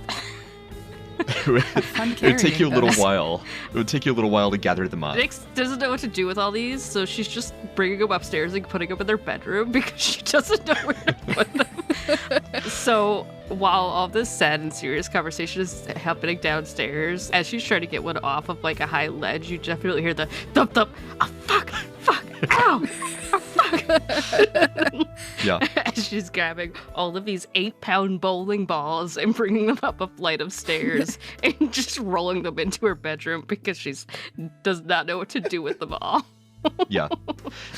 it would take you a little while. It would take you a little while to gather them up. Nyx doesn't know what to do with all these, so she's just bringing them upstairs and putting them in their bedroom because she doesn't know where to put them. So while all this sad and serious conversation is happening downstairs, as she's trying to get one off of like a high ledge, you definitely hear the thump thump. Oh fuck! Ow! Oh fuck! Yeah. As she's grabbing all of these 8-pound bowling balls and bringing them up a flight of stairs and just rolling them into her bedroom because she does not know what to do with them all. Yeah.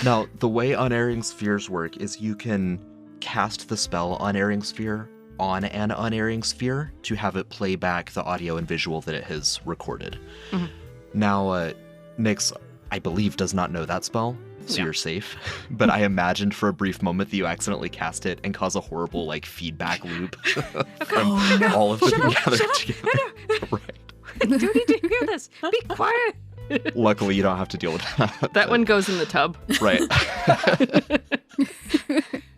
Now, the way unerring spheres work is you can cast the spell unerring sphere on an unerring sphere to have it play back the audio and visual that it has recorded. Mm-hmm. Now, Nyx, I believe, does not know that spell, so you're safe. But I imagined for a brief moment that you accidentally cast it and cause a horrible, like, feedback loop from all of them gathered together. Right. You need to hear this. Be quiet. Luckily, you don't have to deal with that. That one goes in the tub. Right.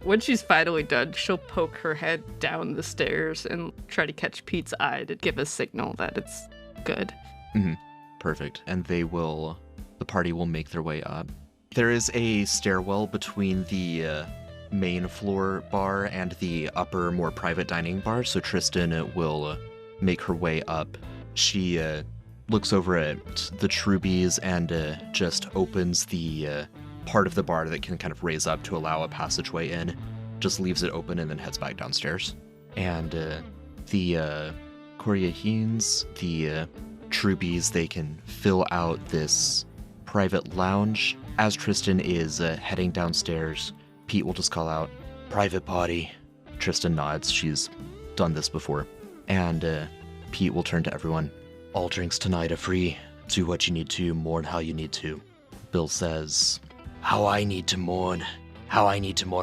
When she's finally done, she'll poke her head down the stairs and try to catch Pete's eye to give a signal that it's good. Mm-hmm. Perfect. And the party will make their way up. There is a stairwell between the main floor bar and the upper, more private dining bar, so Tristan will make her way up. She looks over at the Trubies and just opens the part of the bar that can kind of raise up to allow a passageway in, just leaves it open and then heads back downstairs. And the Koryahins, the Trubies, they can fill out this private lounge. As Tristan is heading downstairs, Pete will just call out, "Private party." Tristan nods. She's done this before. And Pete will turn to everyone. "All drinks tonight are free. Do what you need to, mourn how you need to." Bill says, How I need to mourn.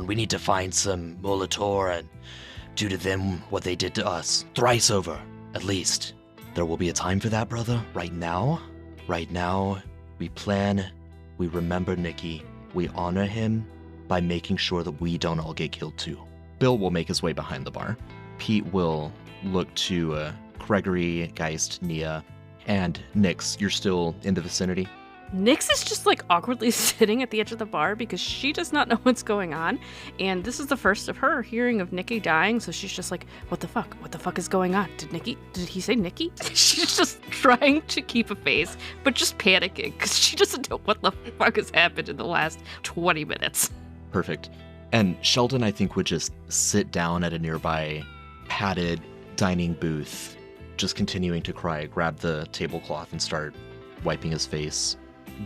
We need to find some Molitor and do to them what they did to us. Thrice over, at least. There will be a time for that, brother. Right now, we plan, we remember Nicky. We honor him by making sure that we don't all get killed too. Bill will make his way behind the bar. Pete will look to Gregory, Geist, Nia, and Nyx. You're still in the vicinity? Nyx is just like awkwardly sitting at the edge of the bar because she does not know what's going on. And this is the first of her hearing of Nicky dying. So she's just like, what the fuck? What the fuck is going on? Did he say Nicky? She's just trying to keep a face, but just panicking because she doesn't know what the fuck has happened in the last 20 minutes. Perfect. And Sheldon, I think, would just sit down at a nearby padded dining booth, just continuing to cry, grab the tablecloth and start wiping his face.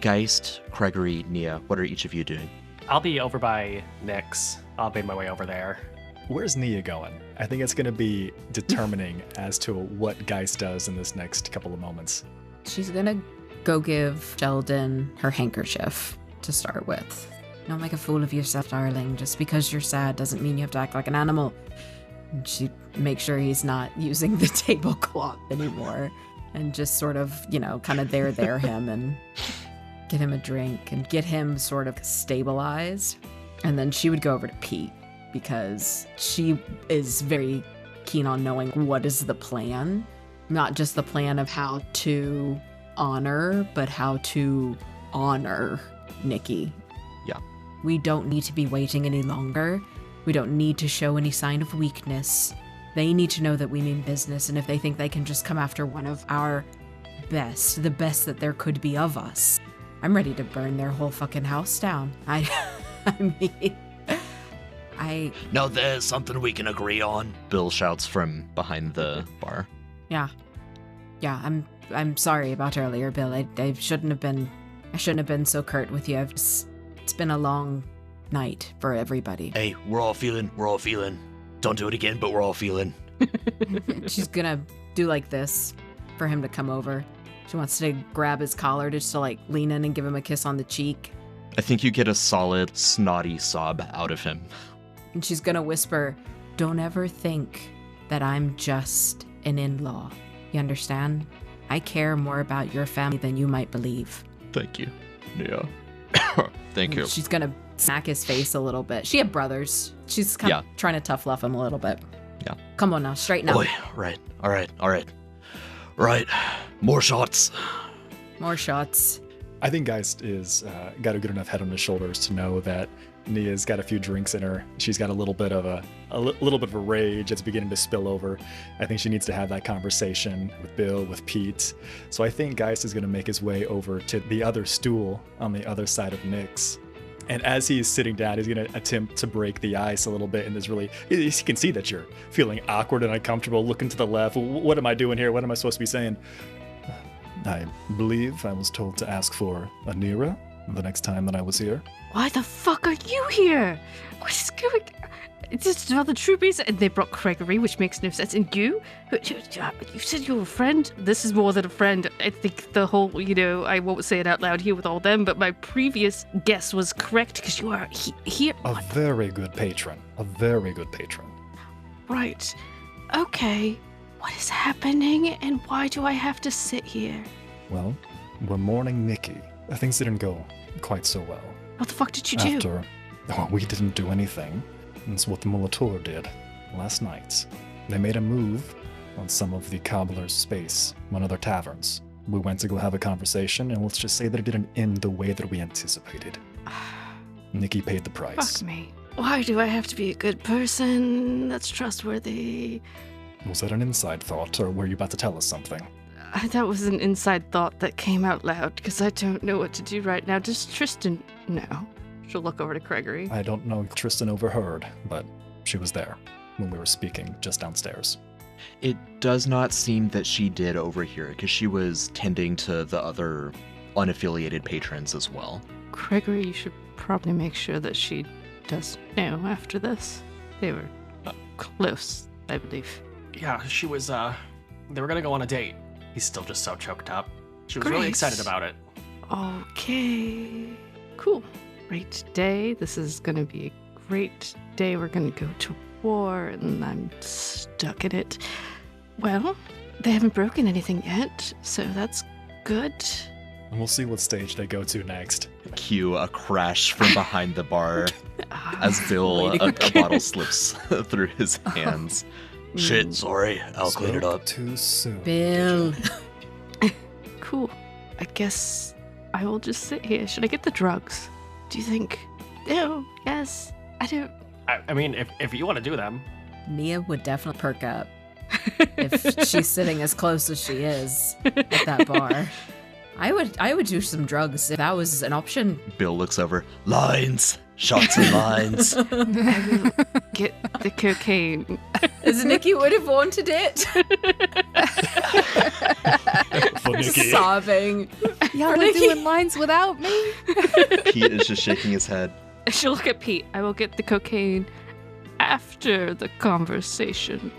Geist, Gregory, Nia, what are each of you doing? I'll be over by Nyx. I'll make my way over there. Where's Nia going? I think it's going to be determining as to what Geist does in this next couple of moments. She's gonna go give Sheldon her handkerchief to start with. Don't make a fool of yourself, darling. Just because you're sad doesn't mean you have to act like an animal. And she makes sure he's not using the tablecloth anymore and just sort of, kind of there him and get him a drink and get him sort of stabilized. And then she would go over to Pete because she is very keen on knowing what is the plan. Not just the plan of how to honor, but how to honor Nicky. Yeah. We don't need to be waiting any longer. We don't need to show any sign of weakness. They need to know that we mean business, and if they think they can just come after one of our best, the best that there could be of us, I'm ready to burn their whole fucking house down. I mean, No, there's something we can agree on. Bill shouts from behind the bar. Yeah, I'm sorry about earlier, Bill. I shouldn't have been so curt with you. It's been a long night for everybody. Hey, we're all feeling. Don't do it again, but we're all feeling. She's gonna do like this for him to come over. She wants to grab his collar just to like lean in and give him a kiss on the cheek. I think you get a solid, snotty sob out of him. And she's gonna whisper, "Don't ever think that I'm just an in-law. You understand? I care more about your family than you might believe." Thank you. Yeah. Thank you. She's gonna smack his face a little bit. She had brothers. She's kind of trying to tough love him a little bit. Yeah. Come on now, straighten up. Boy, right. All right. Right. More shots. More shots. I think Geist is got a good enough head on his shoulders to know that Nia's got a few drinks in her. She's got a little bit of a rage that's beginning to spill over. I think she needs to have that conversation with Bill, with Pete. So I think Geist is going to make his way over to the other stool on the other side of Nyx. And as he's sitting down, he's going to attempt to break the ice a little bit. And there's really, you can see that you're feeling awkward and uncomfortable, looking to the left. What am I doing here? What am I supposed to be saying? I believe I was told to ask for Anira the next time that I was here. Why the fuck are you here? What is going? It's just another troopies, and they brought Gregory, which makes no sense. And you said you were a friend. This is more than a friend. I think the whole, I won't say it out loud here with all them, but my previous guess was correct because you are here. A very good patron. A very good patron. Right. Okay. What is happening, and why do I have to sit here? Well, we're mourning Nikki. Things didn't go quite so well. What the fuck did you do? We didn't do anything. It's what the Molitor did last night. They made a move on some of the cobbler's space, one of their taverns. We went to go have a conversation, and let's just say that it didn't end the way that we anticipated. Nikki paid the price. Fuck me. Why do I have to be a good person that's trustworthy? Was that an inside thought, or were you about to tell us something? That was an inside thought that came out loud, because I don't know what to do right now. Does Tristan know? She'll look over to Gregory. I don't know if Tristan overheard, but she was there when we were speaking just downstairs. It does not seem that she did overhear because she was tending to the other unaffiliated patrons as well. Gregory, you should probably make sure that she does know after this. They were close, I believe. Yeah, she was, they were gonna go on a date. He's still just so choked up. She was really Great. excited about it. Okay. Cool. Great day. This is gonna be a great day. We're gonna go to war, and I'm stuck in it. Well, they haven't broken anything yet, so that's good. And we'll see what stage they go to next. Cue a crash from behind the bar as Bill, a bottle slips through his hands. Shit, sorry. I'll clean it up. Too soon. Bill. Cool. I guess I will just sit here. Should I get the drugs? Do you think? No. Yes. I don't. I mean, if you want to do them. Nia would definitely perk up if she's sitting as close as she is at that bar. I would do some drugs if that was an option. Bill looks over. Lines. Shots and lines. I will get the cocaine. As Nikki would have wanted it. For Nikki. Sobbing. Y'all are doing lines without me? Pete is just shaking his head. She'll look at Pete. I will get the cocaine after the conversation.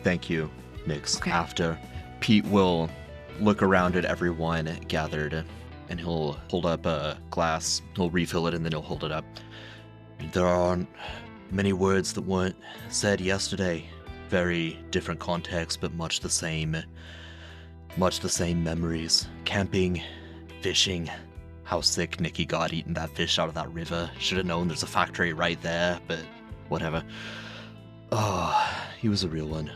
Thank you, Nyx. Okay. After. Pete will look around at everyone gathered, and he'll hold up a glass. He'll refill it, and then he'll hold it up. There aren't many words that weren't said yesterday. Very different context, but much the same memories. Camping, fishing. How sick Nikki got eating that fish out of that river. Should have known there's a factory right there, but whatever. Oh, he was a real one.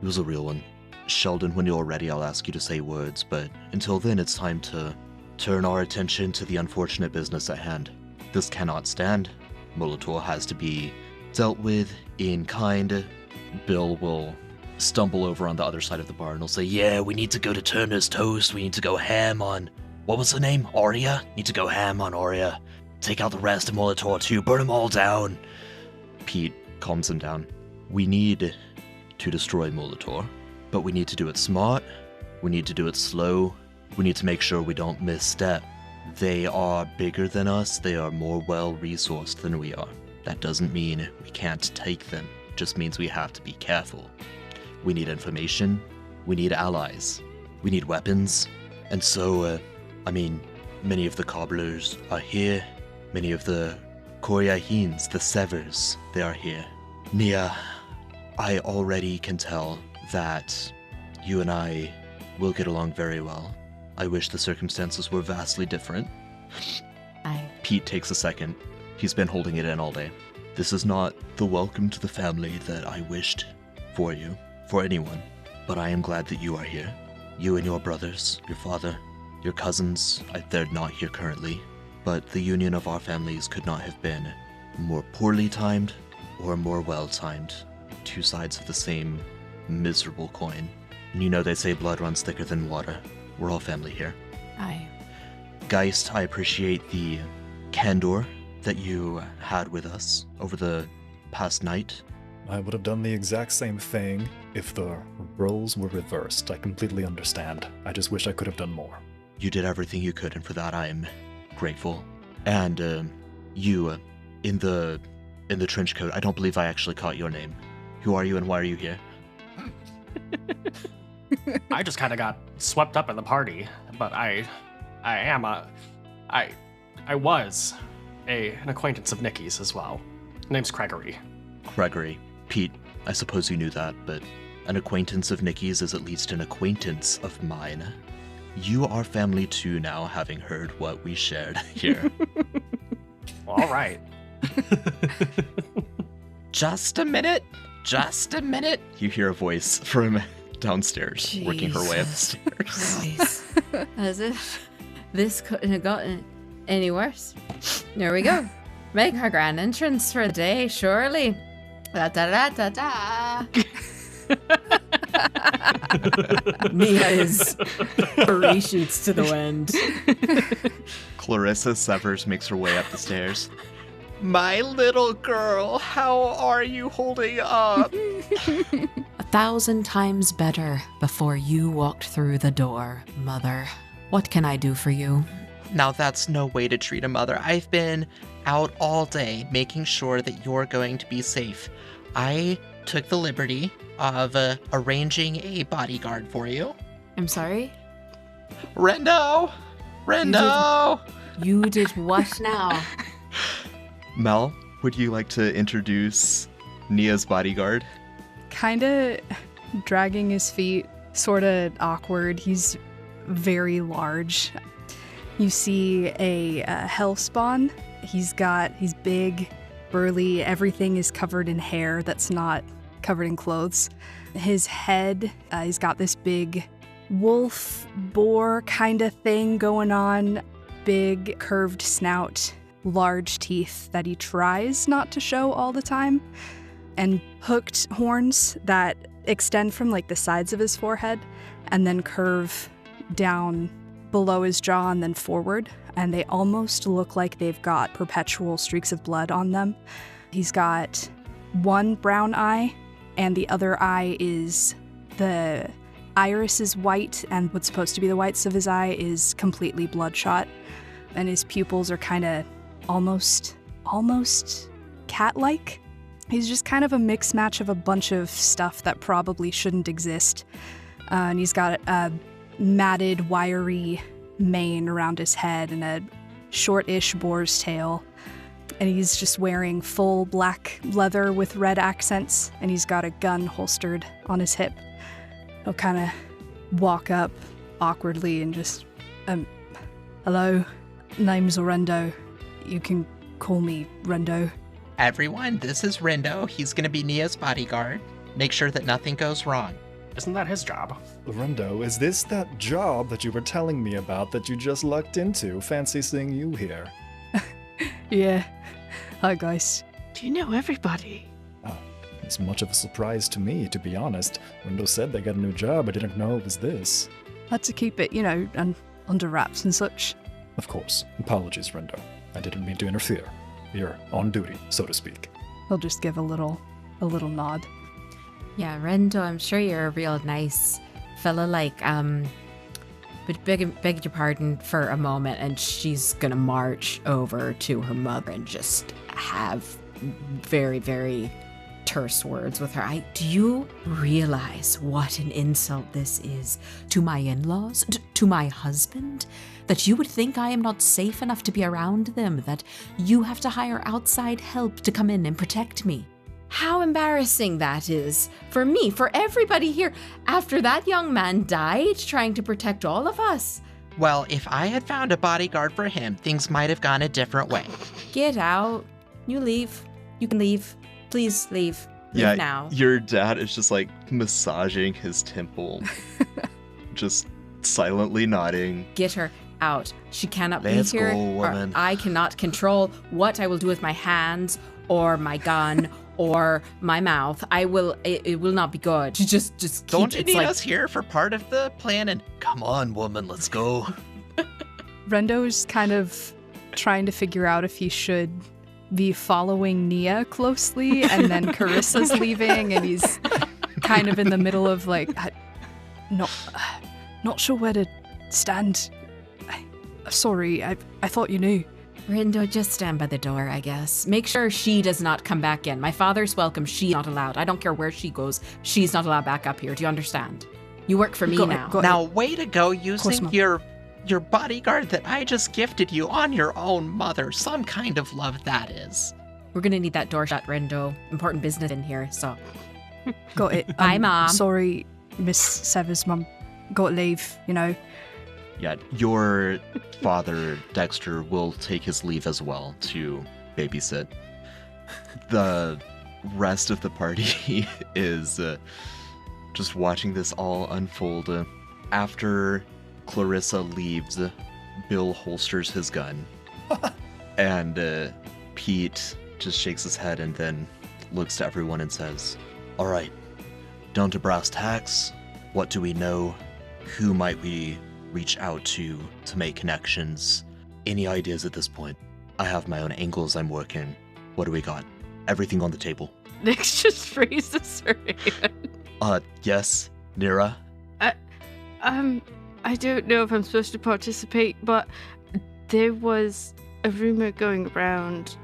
He was a real one. Sheldon, when you're ready, I'll ask you to say words, but until then, it's time to turn our attention to the unfortunate business at hand. This cannot stand. Molitor has to be dealt with in kind. Bill will stumble over on the other side of the bar and he'll say, Yeah, we need to go to Turner's Toast. We need to go ham on... What was her name? Aurea? Need to go ham on Aurea. Take out the rest of Molitor too. Burn them all down. Pete calms him down. We need to destroy Molitor, but we need to do it smart. We need to do it slow. We need to make sure we don't misstep. They are bigger than us. They are more well-resourced than we are. That doesn't mean we can't take them. It just means we have to be careful. We need information. We need allies. We need weapons. And so, many of the cobblers are here. Many of the Koryahins, the Severs, they are here. Nia, I already can tell that you and I will get along very well. I wish the circumstances were vastly different. Pete takes a second. He's been holding it in all day. This is not the welcome to the family that I wished for you, for anyone, but I am glad that you are here. You and your brothers, your father, your cousins, they're not here currently, but the union of our families could not have been more poorly timed or more well-timed. Two sides of the same miserable coin. And you know they say blood runs thicker than water. We're all family here. Aye. Geist, I appreciate the candor that you had with us over the past night. I would have done the exact same thing if the roles were reversed. I completely understand. I just wish I could have done more. You did everything you could, and for that I am grateful. And you, in the trench coat, I don't believe I actually caught your name. Who are you and why are you here? I just kind of got swept up in the party, but I was an acquaintance of Nikki's as well. Name's Gregory. Gregory. Pete, I suppose you knew that, but an acquaintance of Nikki's is at least an acquaintance of mine. You are family too now, having heard what we shared here. All right. Just a minute. You hear a voice from downstairs, working her way up the stairs. As if this couldn't have gotten any worse. There we go. Make her grand entrance for the day, surely. Da da da da da. Nia is free shoots to the wind. Clarissa Severs makes her way up the stairs. My little girl, how are you holding up? 1,000 times better before you walked through the door, Mother. What can I do for you? Now that's no way to treat a mother. I've been out all day making sure that you're going to be safe. I took the liberty of arranging a bodyguard for you. I'm sorry? Rendo! You did what now? Mel, would you like to introduce Nia's bodyguard? Kinda dragging his feet, sorta awkward. He's very large. You see a hellspawn. He's big, burly. Everything is covered in hair that's not covered in clothes. His head, he's got this big wolf boar kind of thing going on. Big curved snout, large teeth that he tries not to show all the time, and hooked horns that extend from like the sides of his forehead and then curve down below his jaw and then forward, and they almost look like they've got perpetual streaks of blood on them. He's got one brown eye, and the other eye is, the iris is white, and what's supposed to be the whites of his eye is completely bloodshot, and his pupils are kind of almost cat-like. He's just kind of a mixed match of a bunch of stuff that probably shouldn't exist. And he's got a matted, wiry mane around his head and a short-ish boar's tail. And he's just wearing full black leather with red accents, and he's got a gun holstered on his hip. He'll kind of walk up awkwardly and just, hello, name's Rendo. You can call me Rendo. Everyone, this is Rendo. He's going to be Nia's bodyguard. Make sure that nothing goes wrong. Isn't that his job? Rendo, is this that job that you were telling me about that you just lucked into? Fancy seeing you here. Yeah. Hi, guys. Do you know everybody? It's much of a surprise to me, to be honest. Rendo said they got a new job. I didn't know it was this. Had to keep it, under wraps and such. Of course. Apologies, Rendo. I didn't mean to interfere. You're on duty, so to speak. He'll just give a little nod. Yeah, Rendo, I'm sure you're a real nice fella, but beg your pardon for a moment, and she's gonna march over to her mother and just have very, very terse words with her. Do you realize what an insult this is to my in-laws, to my husband? That you would think I am not safe enough to be around them, that you have to hire outside help to come in and protect me. How embarrassing that is for me, for everybody here, after that young man died trying to protect all of us. Well, if I had found a bodyguard for him, things might have gone a different way. Get out. You leave. You can leave. Please leave. Leave now. Your dad is just massaging his temple. Just silently nodding. Get her out. She cannot Let's be here. go, or woman. I cannot control what I will do with my hands or my gun or my mouth. It will not be good. Just keep. Don't you it's need like, us here for part of the plan? And come on, woman, let's go. Rendo's kind of trying to figure out if he should be following Nia closely, and then Carissa's leaving, and he's kind of in the middle of like, not sure where to stand. Sorry, I thought you knew. Rindo, just stand by the door, I guess. Make sure she does not come back in. My father's welcome. She's not allowed. I don't care where she goes. She's not allowed back up here. Do you understand? You work for me now. Now, way to go using Mom. your bodyguard that I just gifted you on your own mother. Some kind of love that is. We're gonna need that door shut, Rindo. Important business in here, so. Got it. Bye, Mom. Sorry, Miss Sever's mum. Got to leave, you know. Yeah, your father, Dexter, will take his leave as well to babysit. The rest of the party is just watching this all unfold. After Clarissa leaves, Bill holsters his gun. And Pete just shakes his head and then looks to everyone and says, All right, down to brass tacks. What do we know? Who might we reach out to make connections? Any ideas at this point? I have my own angles I'm working. What do we got? Everything on the table. Nyx just raises her hand. Yes, Nira? I don't know if I'm supposed to participate, but there was a rumor going around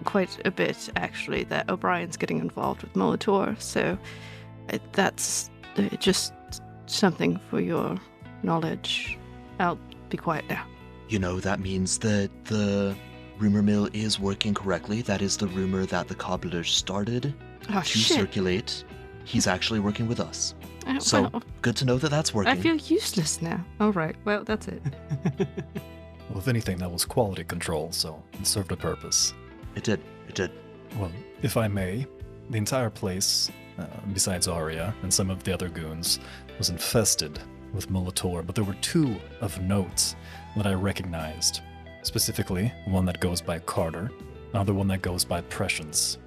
quite a bit, actually, that O'Brien's getting involved with Molitor, so that's just something for your knowledge. I'll be quiet now. You know, that means that the rumor mill is working correctly. That is the rumor that the cobbler started Oh, to shit. circulate. He's actually working with us. Oh, So, well, good to know that that's working. I feel useless now. All right, well, that's it. Well, if anything, that was quality control, so it served a purpose. It did. Well, if I may, the entire place, besides Arya and some of the other goons, was infested with Molitor, but there were two of note that I recognized. Specifically, one that goes by Carter, another one that goes by Prescience.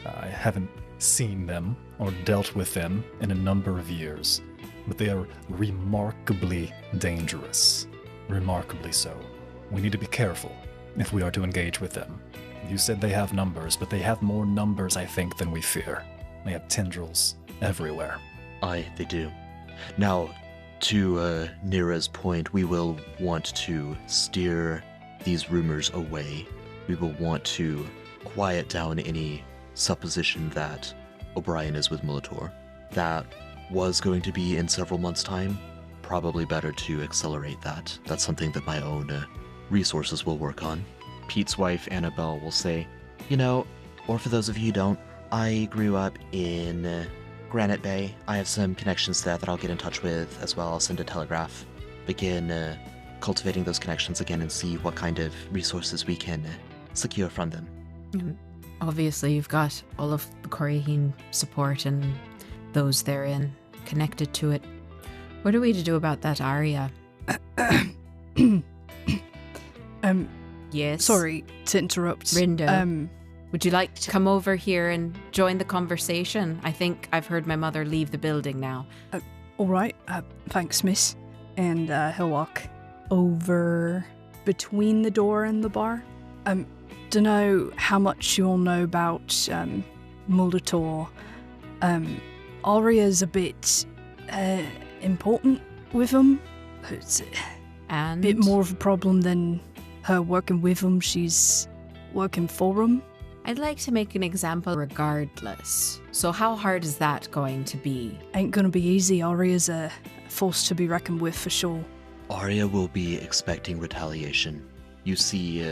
I haven't seen them or dealt with them in a number of years, but they are remarkably dangerous. Remarkably so. We need to be careful if we are to engage with them. You said they have numbers, but they have more numbers, I think, than we fear. They have tendrils everywhere. Aye, they do. Now, to Nira's point, we will want to steer these rumors away. We will want to quiet down any supposition that O'Brien is with Molitor. That was going to be in several months' time. Probably better to accelerate that. That's something that my own resources will work on. Pete's wife, Annabelle, will say, you know, or for those of you who don't, I grew up in Granite Bay. I have some connections there that I'll get in touch with as well. I'll send a telegraph. Begin cultivating those connections again and see what kind of resources we can secure from them. Obviously, you've got all of the Corihine support and those therein connected to it. What are we to do about that Arya? Yes? Sorry to interrupt. Rindo, would you like to come over here and join the conversation? I think I've heard my mother leave the building now. All right. Thanks, miss. And he'll walk over between the door and the bar. Dunno how much you all know about Molitor. Arya's a bit important with him. It's And a bit more of a problem than her working with him. She's working for him. I'd like to make an example regardless. So how hard is that going to be? Ain't gonna be easy. Arya's a force to be reckoned with for sure. Arya will be expecting retaliation. You see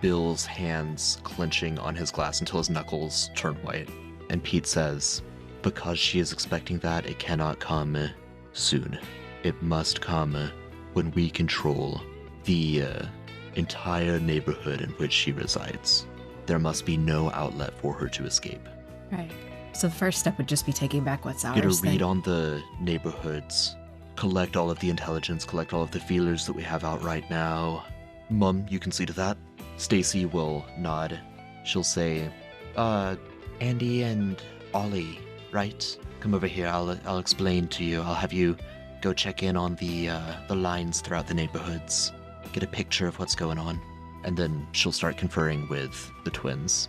Bill's hands clenching on his glass until his knuckles turn white. And Pete says, because she is expecting that, it cannot come soon. It must come when we control the entire neighborhood in which she resides. There must be no outlet for her to escape. Right. So the first step would just be taking back what's ours. Get a read then. on the neighborhood's collect all of the intelligence, collect all of the feelers that we have out right now. Mum, you can see to that. Stacy will nod. She'll say, Andy and Ollie, right? Come over here, I'll explain to you. I'll have you go check in on the lines throughout the neighborhoods, get a picture of what's going on, and then she'll start conferring with the twins.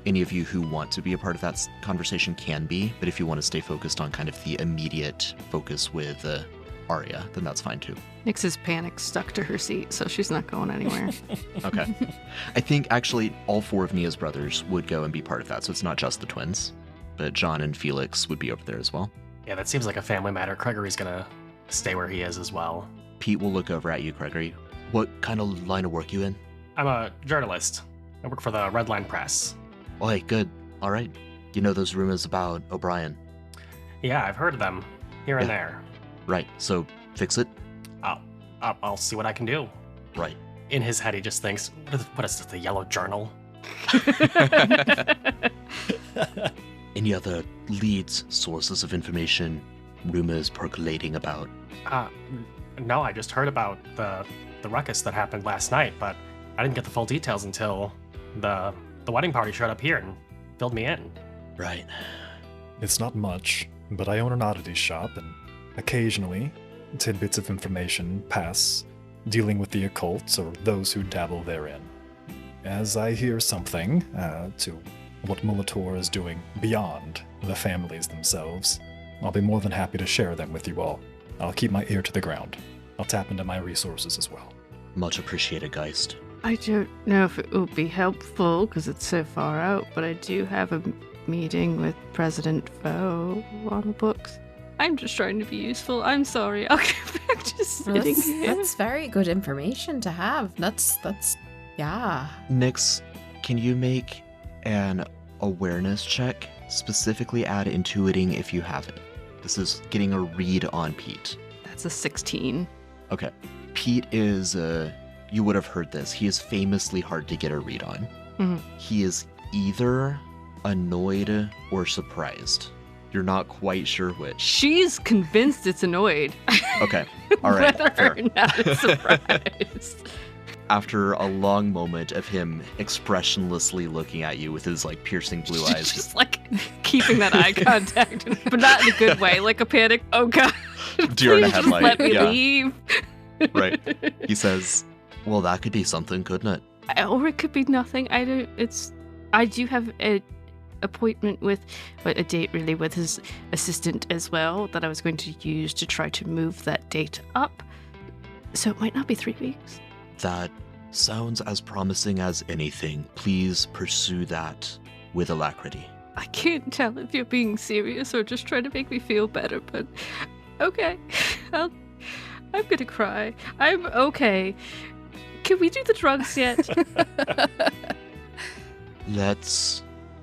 Any of you who want to be a part of that conversation can be, but if you want to stay focused on kind of the immediate focus with Arya, then that's fine too. Nyx's panic stuck to her seat, so she's not going anywhere. Okay. I think actually all 4 of Nia's brothers would go and be part of that, so it's not just the twins, but John and Felix would be over there as well. Yeah, that seems like a family matter. Gregory's gonna stay where he is as well. Pete will look over at you, Gregory. What kind of line of work you in? I'm a journalist. I work for the Red Line Press. Oh, hey, good. All right. You know those rumors about O'Brien? Yeah, I've heard of them here and there. Right, so fix it? I'll see what I can do. Right. In his head, he just thinks, what is this, the Yellow Journal? Any other leads, sources of information, rumors percolating about? No, I just heard about the ruckus that happened last night, but I didn't get the full details until the wedding party showed up here and filled me in. Right. It's not much, but I own an oddity shop, and occasionally, tidbits of information pass dealing with the occult or those who dabble therein. As I hear something to what Molitor is doing beyond the families themselves, I'll be more than happy to share them with you all. I'll keep my ear to the ground. I'll tap into my resources as well. Much appreciated, Geist. I don't know if it will be helpful because it's so far out, but I do have a meeting with President Foe on the books. I'm just trying to be useful. I'm sorry. I'll get back to sitting here. That's very good information to have. That's yeah. Nyx, can you make an awareness check? Specifically add intuiting if you have it. This is getting a read on Pete. That's a 16. Okay. Pete is, you would have heard this. He is famously hard to get a read on. Mm-hmm. He is either annoyed or surprised. You're not quite sure which. She's convinced it's annoyed. Okay. All right. Whether Fair. or not it's surprised. After a long moment of him expressionlessly looking at you with his like piercing blue eyes. Just like keeping that eye contact, but not in a good way, like a panic. Oh god. Deer in a Please just headlight. let me Yeah. leave. Right. He says, Well, that could be something, couldn't it? Or it could be nothing. I do have a appointment with a date really with his assistant as well that I was going to use to try to move that date up. So it might not be 3 weeks. That sounds as promising as anything. Please pursue that with alacrity. I can't tell if you're being serious or just trying to make me feel better, but okay. I'm gonna cry. I'm okay. Can we do the drugs yet?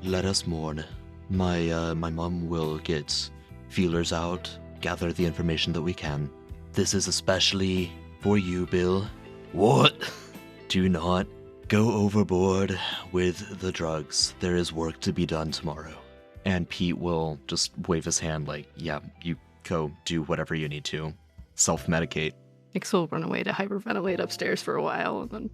Let us mourn. My mom will get feelers out, gather the information that we can. This is especially for you, Bill. What? Do not go overboard with the drugs. There is work to be done tomorrow. and Pete will just wave his hand like, yeah, you go do whatever you need to. Self-medicate. Nyx will run away to hyperventilate upstairs for a while and then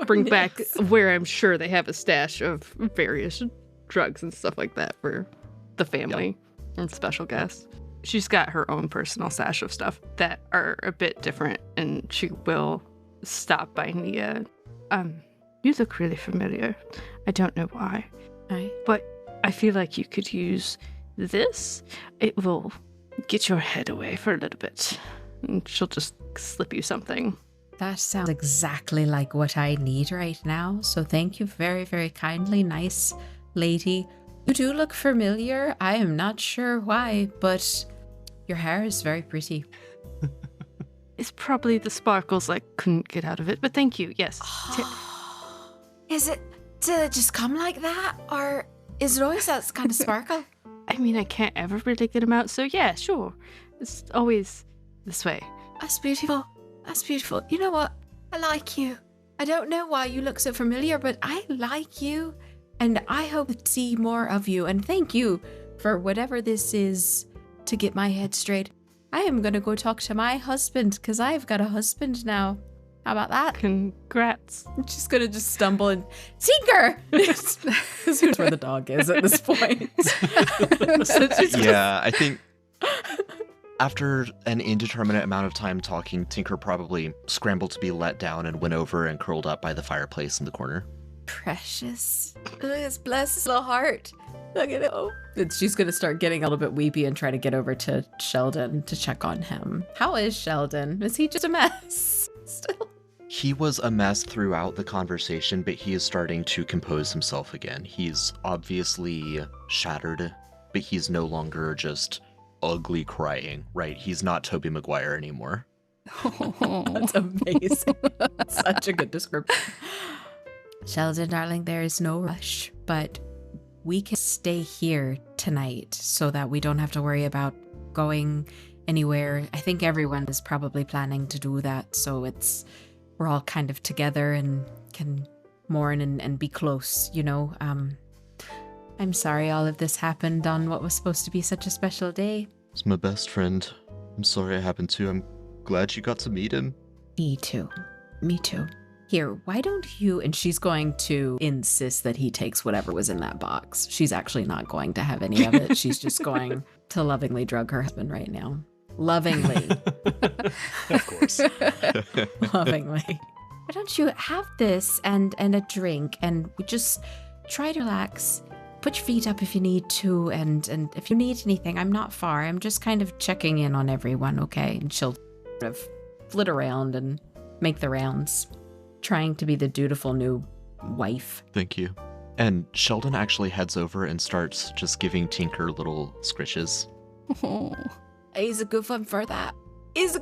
bring back where I'm sure they have a stash of various drugs and stuff like that for the family and special guests. She's got her own personal stash of stuff that are a bit different, and she will stop by Nia. You look really familiar. I don't know why. Right. But I feel like you could use this. It will get your head away for a little bit. And she'll just slip you something. That sounds exactly like what I need right now. So thank you very, very kindly, nice lady. You do look familiar. I am not sure why, but your hair is very pretty. It's probably the sparkles I couldn't get out of it, but thank you. Yes. Did it just come like that? Or is it always that kind of sparkle? I mean, I can't ever really get them out, so yeah, sure. It's always this way. That's beautiful. That's beautiful. You know what? I like you. I don't know why you look so familiar, but I like you. And I hope to see more of you. And thank you for whatever this is to get my head straight. I am going to go talk to my husband because I've got a husband now. How about that? Congrats. She's going to just stumble and, Tinker! Because who's where the dog is at this point. So yeah, I think after an indeterminate amount of time talking, Tinker probably scrambled to be let down and went over and curled up by the fireplace in the corner. Precious. Bless his little heart. Look at it. Oh. And she's going to start getting a little bit weepy and try to get over to Sheldon to check on him. How is Sheldon? Is he just a mess still? He was a mess throughout the conversation, but he is starting to compose himself again. He's obviously shattered, but he's no longer just ugly crying, right? He's not Tobey Maguire anymore. Oh, that's amazing. Such a good description. Sheldon, darling, there is no rush, but we can stay here tonight so that we don't have to worry about going anywhere. I think everyone is probably planning to do that, so we're all kind of together and can mourn and be close, you know. I'm sorry all of this happened on what was supposed to be such a special day. He's my best friend. I'm sorry it happened to him. I'm glad you got to meet him. Me too. Here, why don't you... And she's going to insist that he takes whatever was in that box. She's actually not going to have any of it. She's just going to lovingly drug her husband right now. Lovingly. Of course. Lovingly. Why don't you have this and a drink, and we just try to relax. Put your feet up if you need to, and if you need anything, I'm not far. I'm just kind of checking in on everyone, okay? And she'll sort of flit around and make the rounds, trying to be the dutiful new wife. Thank you. And Sheldon actually heads over and starts just giving Tinker little scritches. Oh. He's a good one for that. He's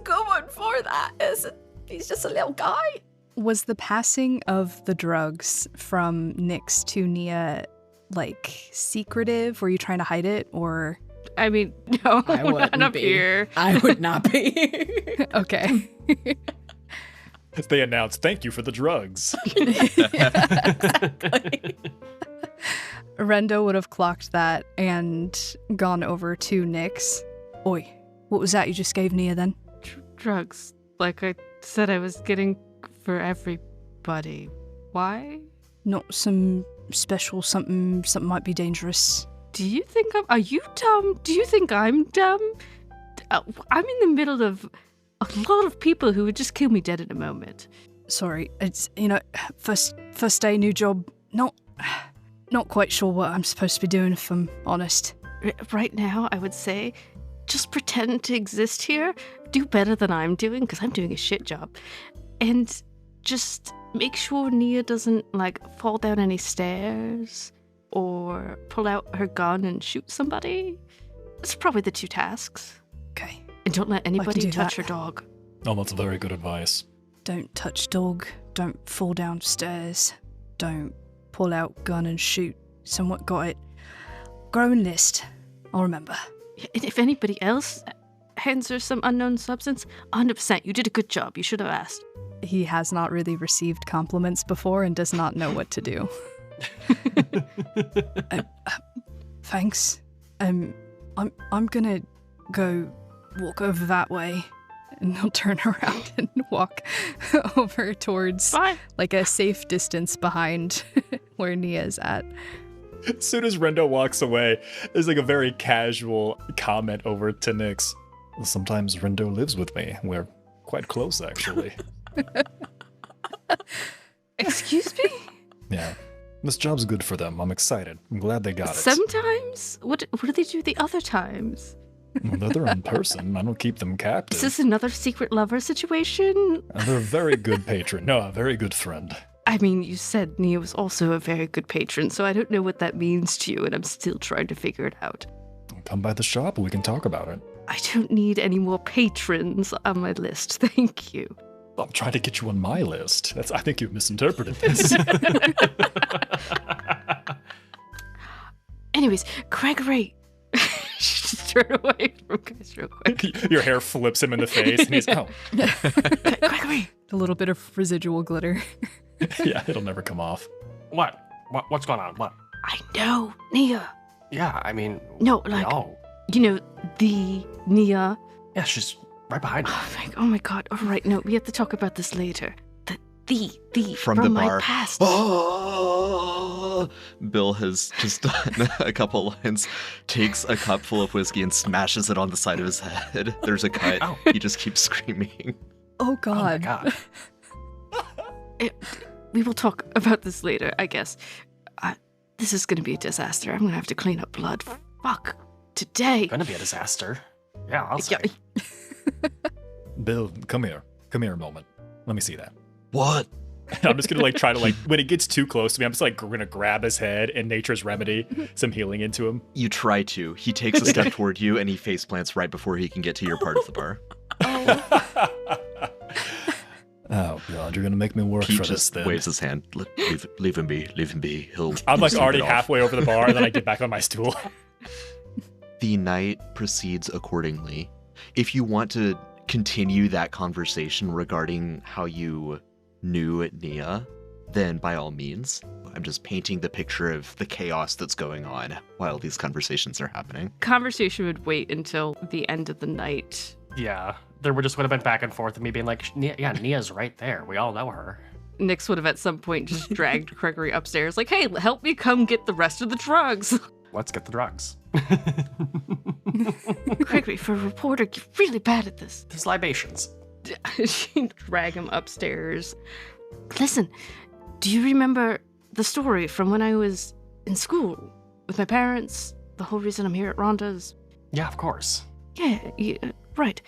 just a little guy. Was the passing of the drugs from Nyx to Nia, like, secretive? Were you trying to hide it, or? I mean, no, I not up be. here. I would not be. Okay. As they announce, thank you for the drugs. Exactly. Rendo would have clocked that and gone over to Nyx. Oi, what was that you just gave Nia then? Drugs. Like I said I was getting for everybody. Why? Not some special something might be dangerous. Do you think are you dumb? Do you think I'm dumb? I'm in the middle of a lot of people who would just kill me dead in a moment. Sorry, it's, first day, new job. Not quite sure what I'm supposed to be doing, if I'm honest. Right now, I would say just pretend to exist here. Do better than I'm doing, because I'm doing a shit job. And just make sure Nia doesn't, fall down any stairs or pull out her gun and shoot somebody. It's probably the two tasks. Okay. And don't let anybody touch that. her dog. Oh, that's very good advice. Don't touch dog. Don't fall down stairs. Don't pull out gun and shoot. Somewhat got it. Growing list. I'll remember. And if anybody else hands her some unknown substance, 100%, you did a good job. You should have asked. He has not really received compliments before and does not know what to do. Thanks. I'm gonna go walk over that way, and he'll turn around and walk over towards a safe distance behind where Nia's at. As soon as Rendo walks away, there's a very casual comment over to Nyx. Well, sometimes Rendo lives with me. We're quite close, actually. Excuse me? Yeah. This job's good for them. I'm excited. I'm glad they got it. Sometimes? What do they do the other times? Well, they're their own person. I don't keep them captive. Is this another secret lover situation? They're a very good patron. No, a very good friend. I mean, you said Nia was also a very good patron, so I don't know what that means to you, and I'm still trying to figure it out. Come by the shop and we can talk about it. I don't need any more patrons on my list, thank you. I'm trying to get you on my list. I think you've misinterpreted this. Anyways, Gregory. Just turn away from guys real quick. Your hair flips him in the face, and he's, oh. Gregory. A little bit of residual glitter. Yeah, it'll never come off. What's going on? What? I know, Nia. Yeah, I mean... No, no. You know, the Nia Yeah, she's right behind me. Oh my god. All right, no, we have to talk about this later. The From the bar. my past. Oh! Bill has just done a couple lines, takes a cup full of whiskey and smashes it on the side of his head. There's a cut. Oh. He just keeps screaming. Oh Oh my God. god. We will talk about this later, I guess. This is gonna be a disaster. I'm gonna have to clean up blood. Fuck. Today. Gonna be a disaster. Yeah, I'll say. Bill, come here. Come here a moment. Let me see that. What? I'm just gonna try to when it gets too close to me, I'm just gonna grab his head and nature's remedy some healing into him. You try to. He takes a step toward you and he face plants right before he can get to your part of the bar. Oh God, you're gonna make me work He for this just then. waves his hand. Leave him be. Leave him be. He'll. I'm sleep already it off. halfway over the bar, and then I get back on my stool. The night proceeds accordingly. If you want to continue that conversation regarding how you knew Nia, then by all means. I'm just painting the picture of the chaos that's going on while these conversations are happening. Conversation would wait until the end of the night. Yeah, there would have been back and forth of me being like, yeah, Nia's right there. We all know her. Nix would have at some point just dragged Gregory upstairs, like, hey, help me come get the rest of the drugs. Let's get the drugs. Gregory, for a reporter, you're really bad at this. These libations. She'd drag him upstairs. Listen, do you remember the story from when I was in school with my parents? The whole reason I'm here at Rhonda's? Yeah, of course. Yeah, right.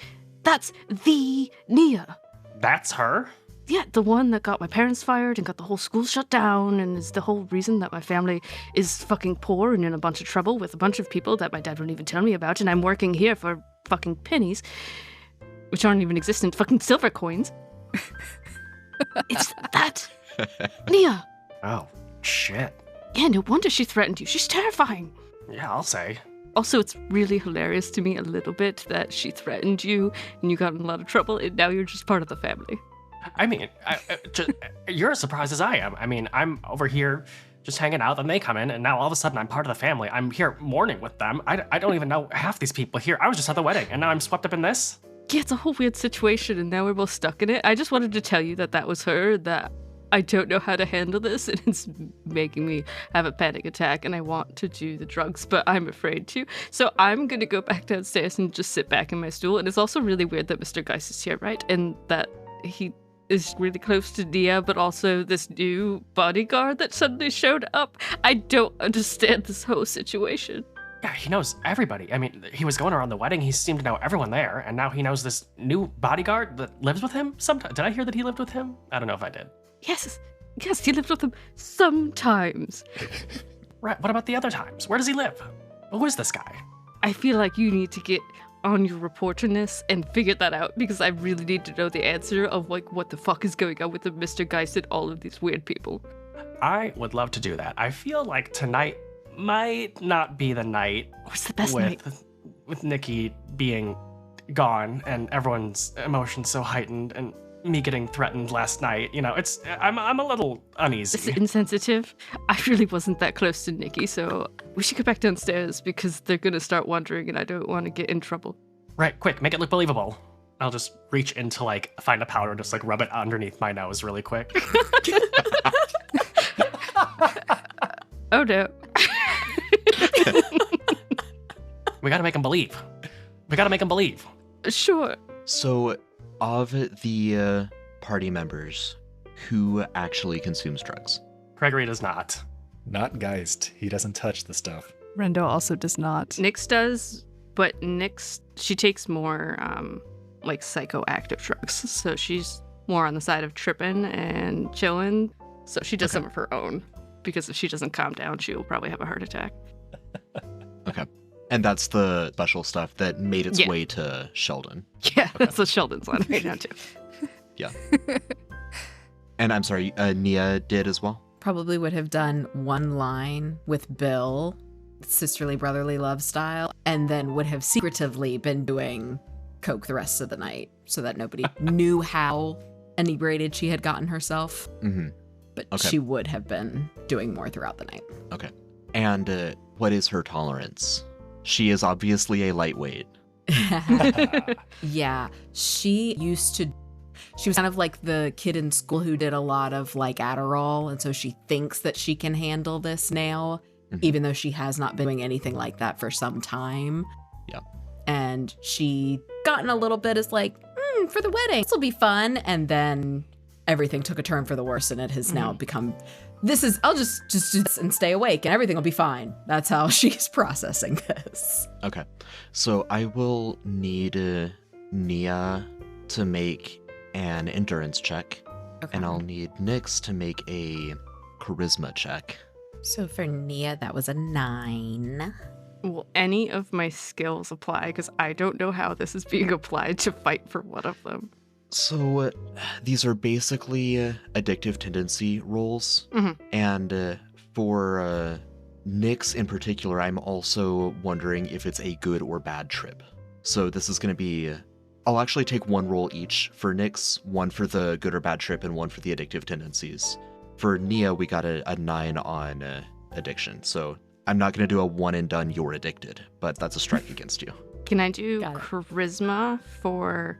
That's the Nia. That's her? Yeah, the one that got my parents fired and got the whole school shut down and is the whole reason that my family is fucking poor and in a bunch of trouble with a bunch of people that my dad wouldn't even tell me about, and I'm working here for fucking pennies, which aren't even existent, fucking silver coins. It's that Nia. Oh, shit. Yeah, no wonder she threatened you. She's terrifying. Yeah, I'll say. Also, it's really hilarious to me a little bit that she threatened you and you got in a lot of trouble and now you're just part of the family. I mean, you're as surprised as I am. I mean, I'm over here just hanging out, then they come in, and now all of a sudden I'm part of the family. I'm here mourning with them. I don't even know half these people here. I was just at the wedding, and now I'm swept up in this? Yeah, it's a whole weird situation, and now we're both stuck in it. I just wanted to tell you that was her, that I don't know how to handle this, and it's making me have a panic attack, and I want to do the drugs, but I'm afraid to. So I'm going to go back downstairs and just sit back in my stool. And it's also really weird that Mr. Geist is here, right? And that he is really close to Nia, but also this new bodyguard that suddenly showed up. I don't understand this whole situation. Yeah, he knows everybody. I mean, he was going around the wedding. He seemed to know everyone there, and now he knows this new bodyguard that lives with him. Did I hear that he lived with him? I don't know if I did. Yes, he lived with him sometimes. Right, what about the other times? Where does he live? Who is this guy? I feel like you need to get on your reporterness and figure that out, because I really need to know the answer of what the fuck is going on with the Mr. Geist and all of these weird people. I would love to do that. I feel like tonight might not be the night. What's the best night? With Nikki being gone and everyone's emotions so heightened and me getting threatened last night. You know, I'm a little uneasy. It's insensitive. I really wasn't that close to Nikki, so we should go back downstairs because they're gonna start wondering and I don't want to get in trouble. Right, quick, make it look believable. I'll just reach in to find a powder and just rub it underneath my nose really quick. Oh no. We gotta make him believe. We gotta make him believe. Sure. So, of the party members, who actually consumes drugs? Gregory does not. Not Geist. He doesn't touch the stuff. Rendo also does not. Nyx does, but Nyx, she takes more psychoactive drugs. So she's more on the side of tripping and chilling. So she does some of her own, because if she doesn't calm down, she'll probably have a heart attack. Okay. And that's the special stuff that made its way to Sheldon. Yeah, that's what Sheldon's on right now, too. Yeah. And I'm sorry, Nia did as well? Probably would have done one line with Bill, sisterly brotherly love style, and then would have secretively been doing coke the rest of the night so that nobody knew how inebriated she had gotten herself. Mm-hmm. But she would have been doing more throughout the night. Okay. And what is her tolerance? She is obviously a lightweight. Yeah, she was kind of like the kid in school who did a lot of like Adderall, and so she thinks that she can handle this now, even though she has not been doing anything like that for some time. Yeah. And she gotten a little bit as like, for the wedding, this will be fun. And then everything took a turn for the worse, and it has now become, I'll just do this and stay awake and everything will be fine. That's how she's processing this. Okay. So I will need Nia to make an endurance check, and I'll need Nyx to make a charisma check. So for Nia, that was a 9. Will any of my skills apply? Because I don't know how this is being applied to fight for one of them. So these are basically addictive tendency rolls, and for Nyx in particular, I'm also wondering if it's a good or bad trip. So this is going to be... I'll actually take one roll each for Nyx, one for the good or bad trip, and one for the addictive tendencies. For Nia, we got a 9 on addiction, so I'm not going to do a one and done, you're addicted, but that's a strike against you. Can I do charisma for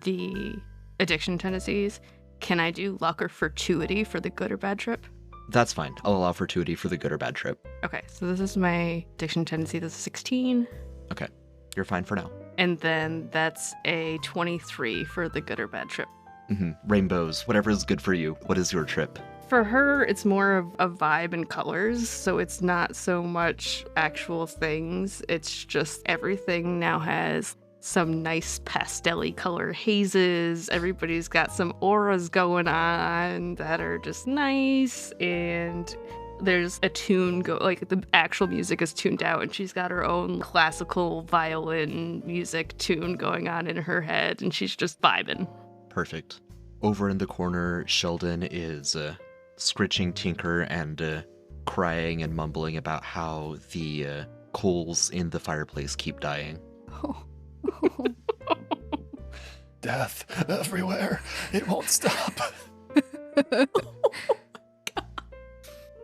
the addiction tendencies? Can I do luck or fortuity for the good or bad trip? That's fine. I'll allow fortuity for the good or bad trip. Okay, so this is my addiction tendency. This is 16. Okay, you're fine for now. And then that's a 23 for the good or bad trip. Rainbows, whatever is good for you. What is your trip? For her, it's more of a vibe and colors, so it's not so much actual things. It's just everything now has some nice pastel-y color hazes. Everybody's got some auras going on that are just nice, and there's a tune like the actual music is tuned out, and she's got her own classical violin music tune going on in her head, and she's just vibing. Perfect. Over in the corner, Sheldon is scritching Tinker and crying and mumbling about how the coals in the fireplace keep dying. Death everywhere. It won't stop.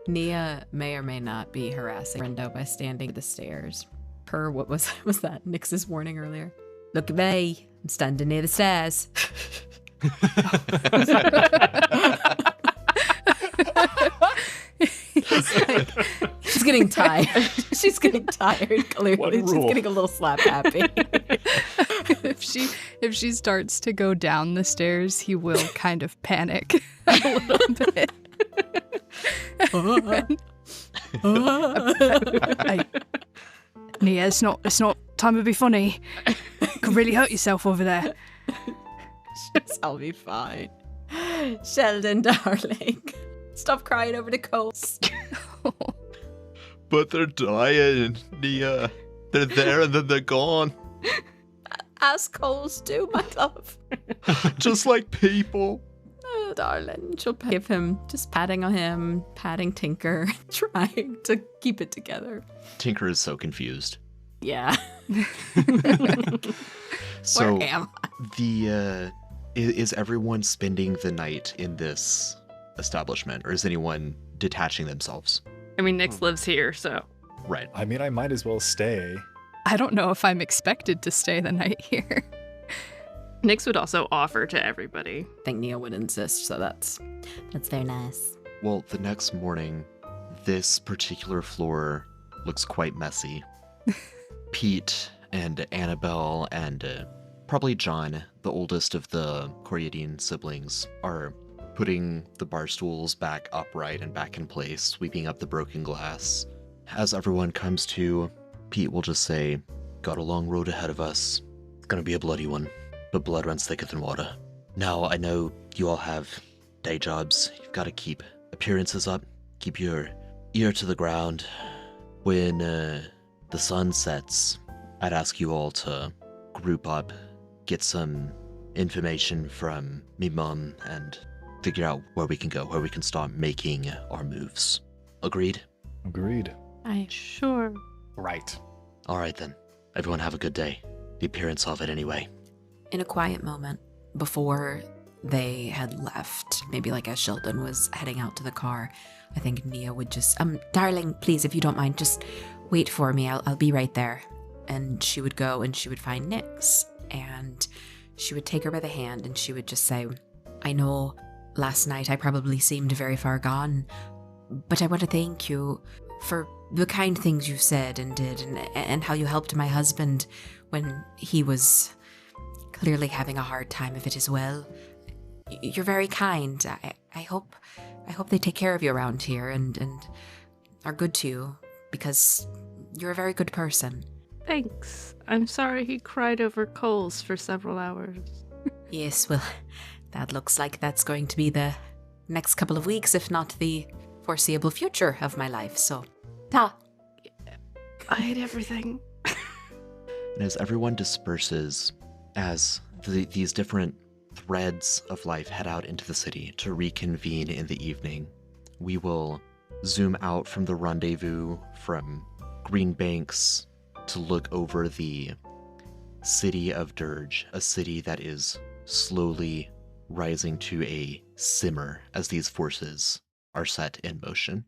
Nia may or may not be harassing Brendo by standing at the stairs. What was that Nyx's warning earlier? Look at me. I'm standing near the stairs. She's getting tired. She's getting tired, clearly. She's getting a little slap happy. If she starts to go down the stairs, he will kind of panic a little bit. Nia, it's not time to be funny. You could really hurt yourself over there. I'll be fine. Sheldon, darling. Stop crying over the coals. But they're dying, Nia. They're there and then they're gone. As coals do, my love. Just like people. Oh, darling. She'll give him, just patting on him, patting Tinker, trying to keep it together. Tinker is so confused. Yeah. So where am I? Is everyone spending the night in this establishment, or is anyone detaching themselves? I mean, Nyx lives here, so. Right. I mean, I might as well stay. I don't know if I'm expected to stay the night here. Nyx would also offer to everybody. I think Nia would insist, so that's very nice. Well, the next morning, this particular floor looks quite messy. Pete and Annabelle and probably John, the oldest of the Coriadine siblings, are putting the bar stools back upright and back in place, sweeping up the broken glass. As everyone comes to, Pete will just say, "Got a long road ahead of us. It's gonna be a bloody one, but blood runs thicker than water. Now, I know you all have day jobs. You've got to keep appearances up, keep your ear to the ground. When the sun sets, I'd ask you all to group up, get some information from me mum, and figure out where we can go, where we can start making our moves. Agreed?" Agreed. Sure. Right. All right then. Everyone have a good day. The appearance of it anyway. In a quiet moment, before they had left, maybe like as Sheldon was heading out to the car, I think Nia would just, darling, please, if you don't mind, just wait for me. I'll be right there. and she would go and she would find Nyx, and she would take her by the hand and she would just say, I know last night I probably seemed very far gone, but I want to thank you for the kind things you said and did, and how you helped my husband when he was clearly having a hard time of it as well. You're very kind. I hope they take care of you around here and are good to you, because you're a very good person. Thanks. I'm sorry he cried over coals for several hours. Yes, well, that looks like that's going to be the next couple of weeks, if not the foreseeable future of my life, so ta. I hate everything. And as everyone disperses, as these different threads of life head out into the city to reconvene in the evening, we will zoom out from the rendezvous from Green Banks to look over the city of Dirge, a city that is slowly rising to a simmer as these forces are set in motion.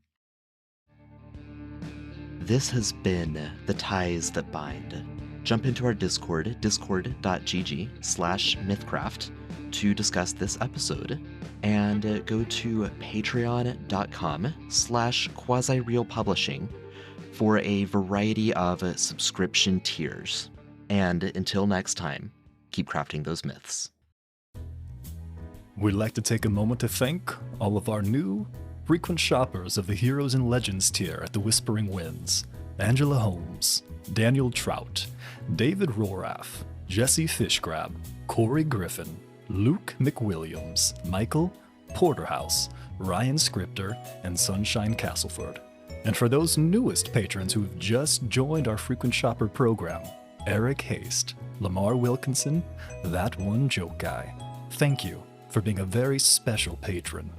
This has been The Ties That Bind. Jump into our Discord, discord.gg/mythcraft, to discuss this episode, and go to patreon.com/quasi-real-publishing for a variety of subscription tiers. And until next time, keep crafting those myths. We'd like to take a moment to thank all of our new frequent shoppers of the Heroes and Legends tier at the Whispering Winds: Angela Holmes, Daniel Trout, David Rorath, Jesse Fishgrab, Corey Griffin, Luke McWilliams, Michael Porterhouse, Ryan Scripter, and Sunshine Castleford. And for those newest patrons who've just joined our frequent shopper program: Eric Haste, Lamar Wilkinson, That One Joke Guy. Thank you for being a very special patron.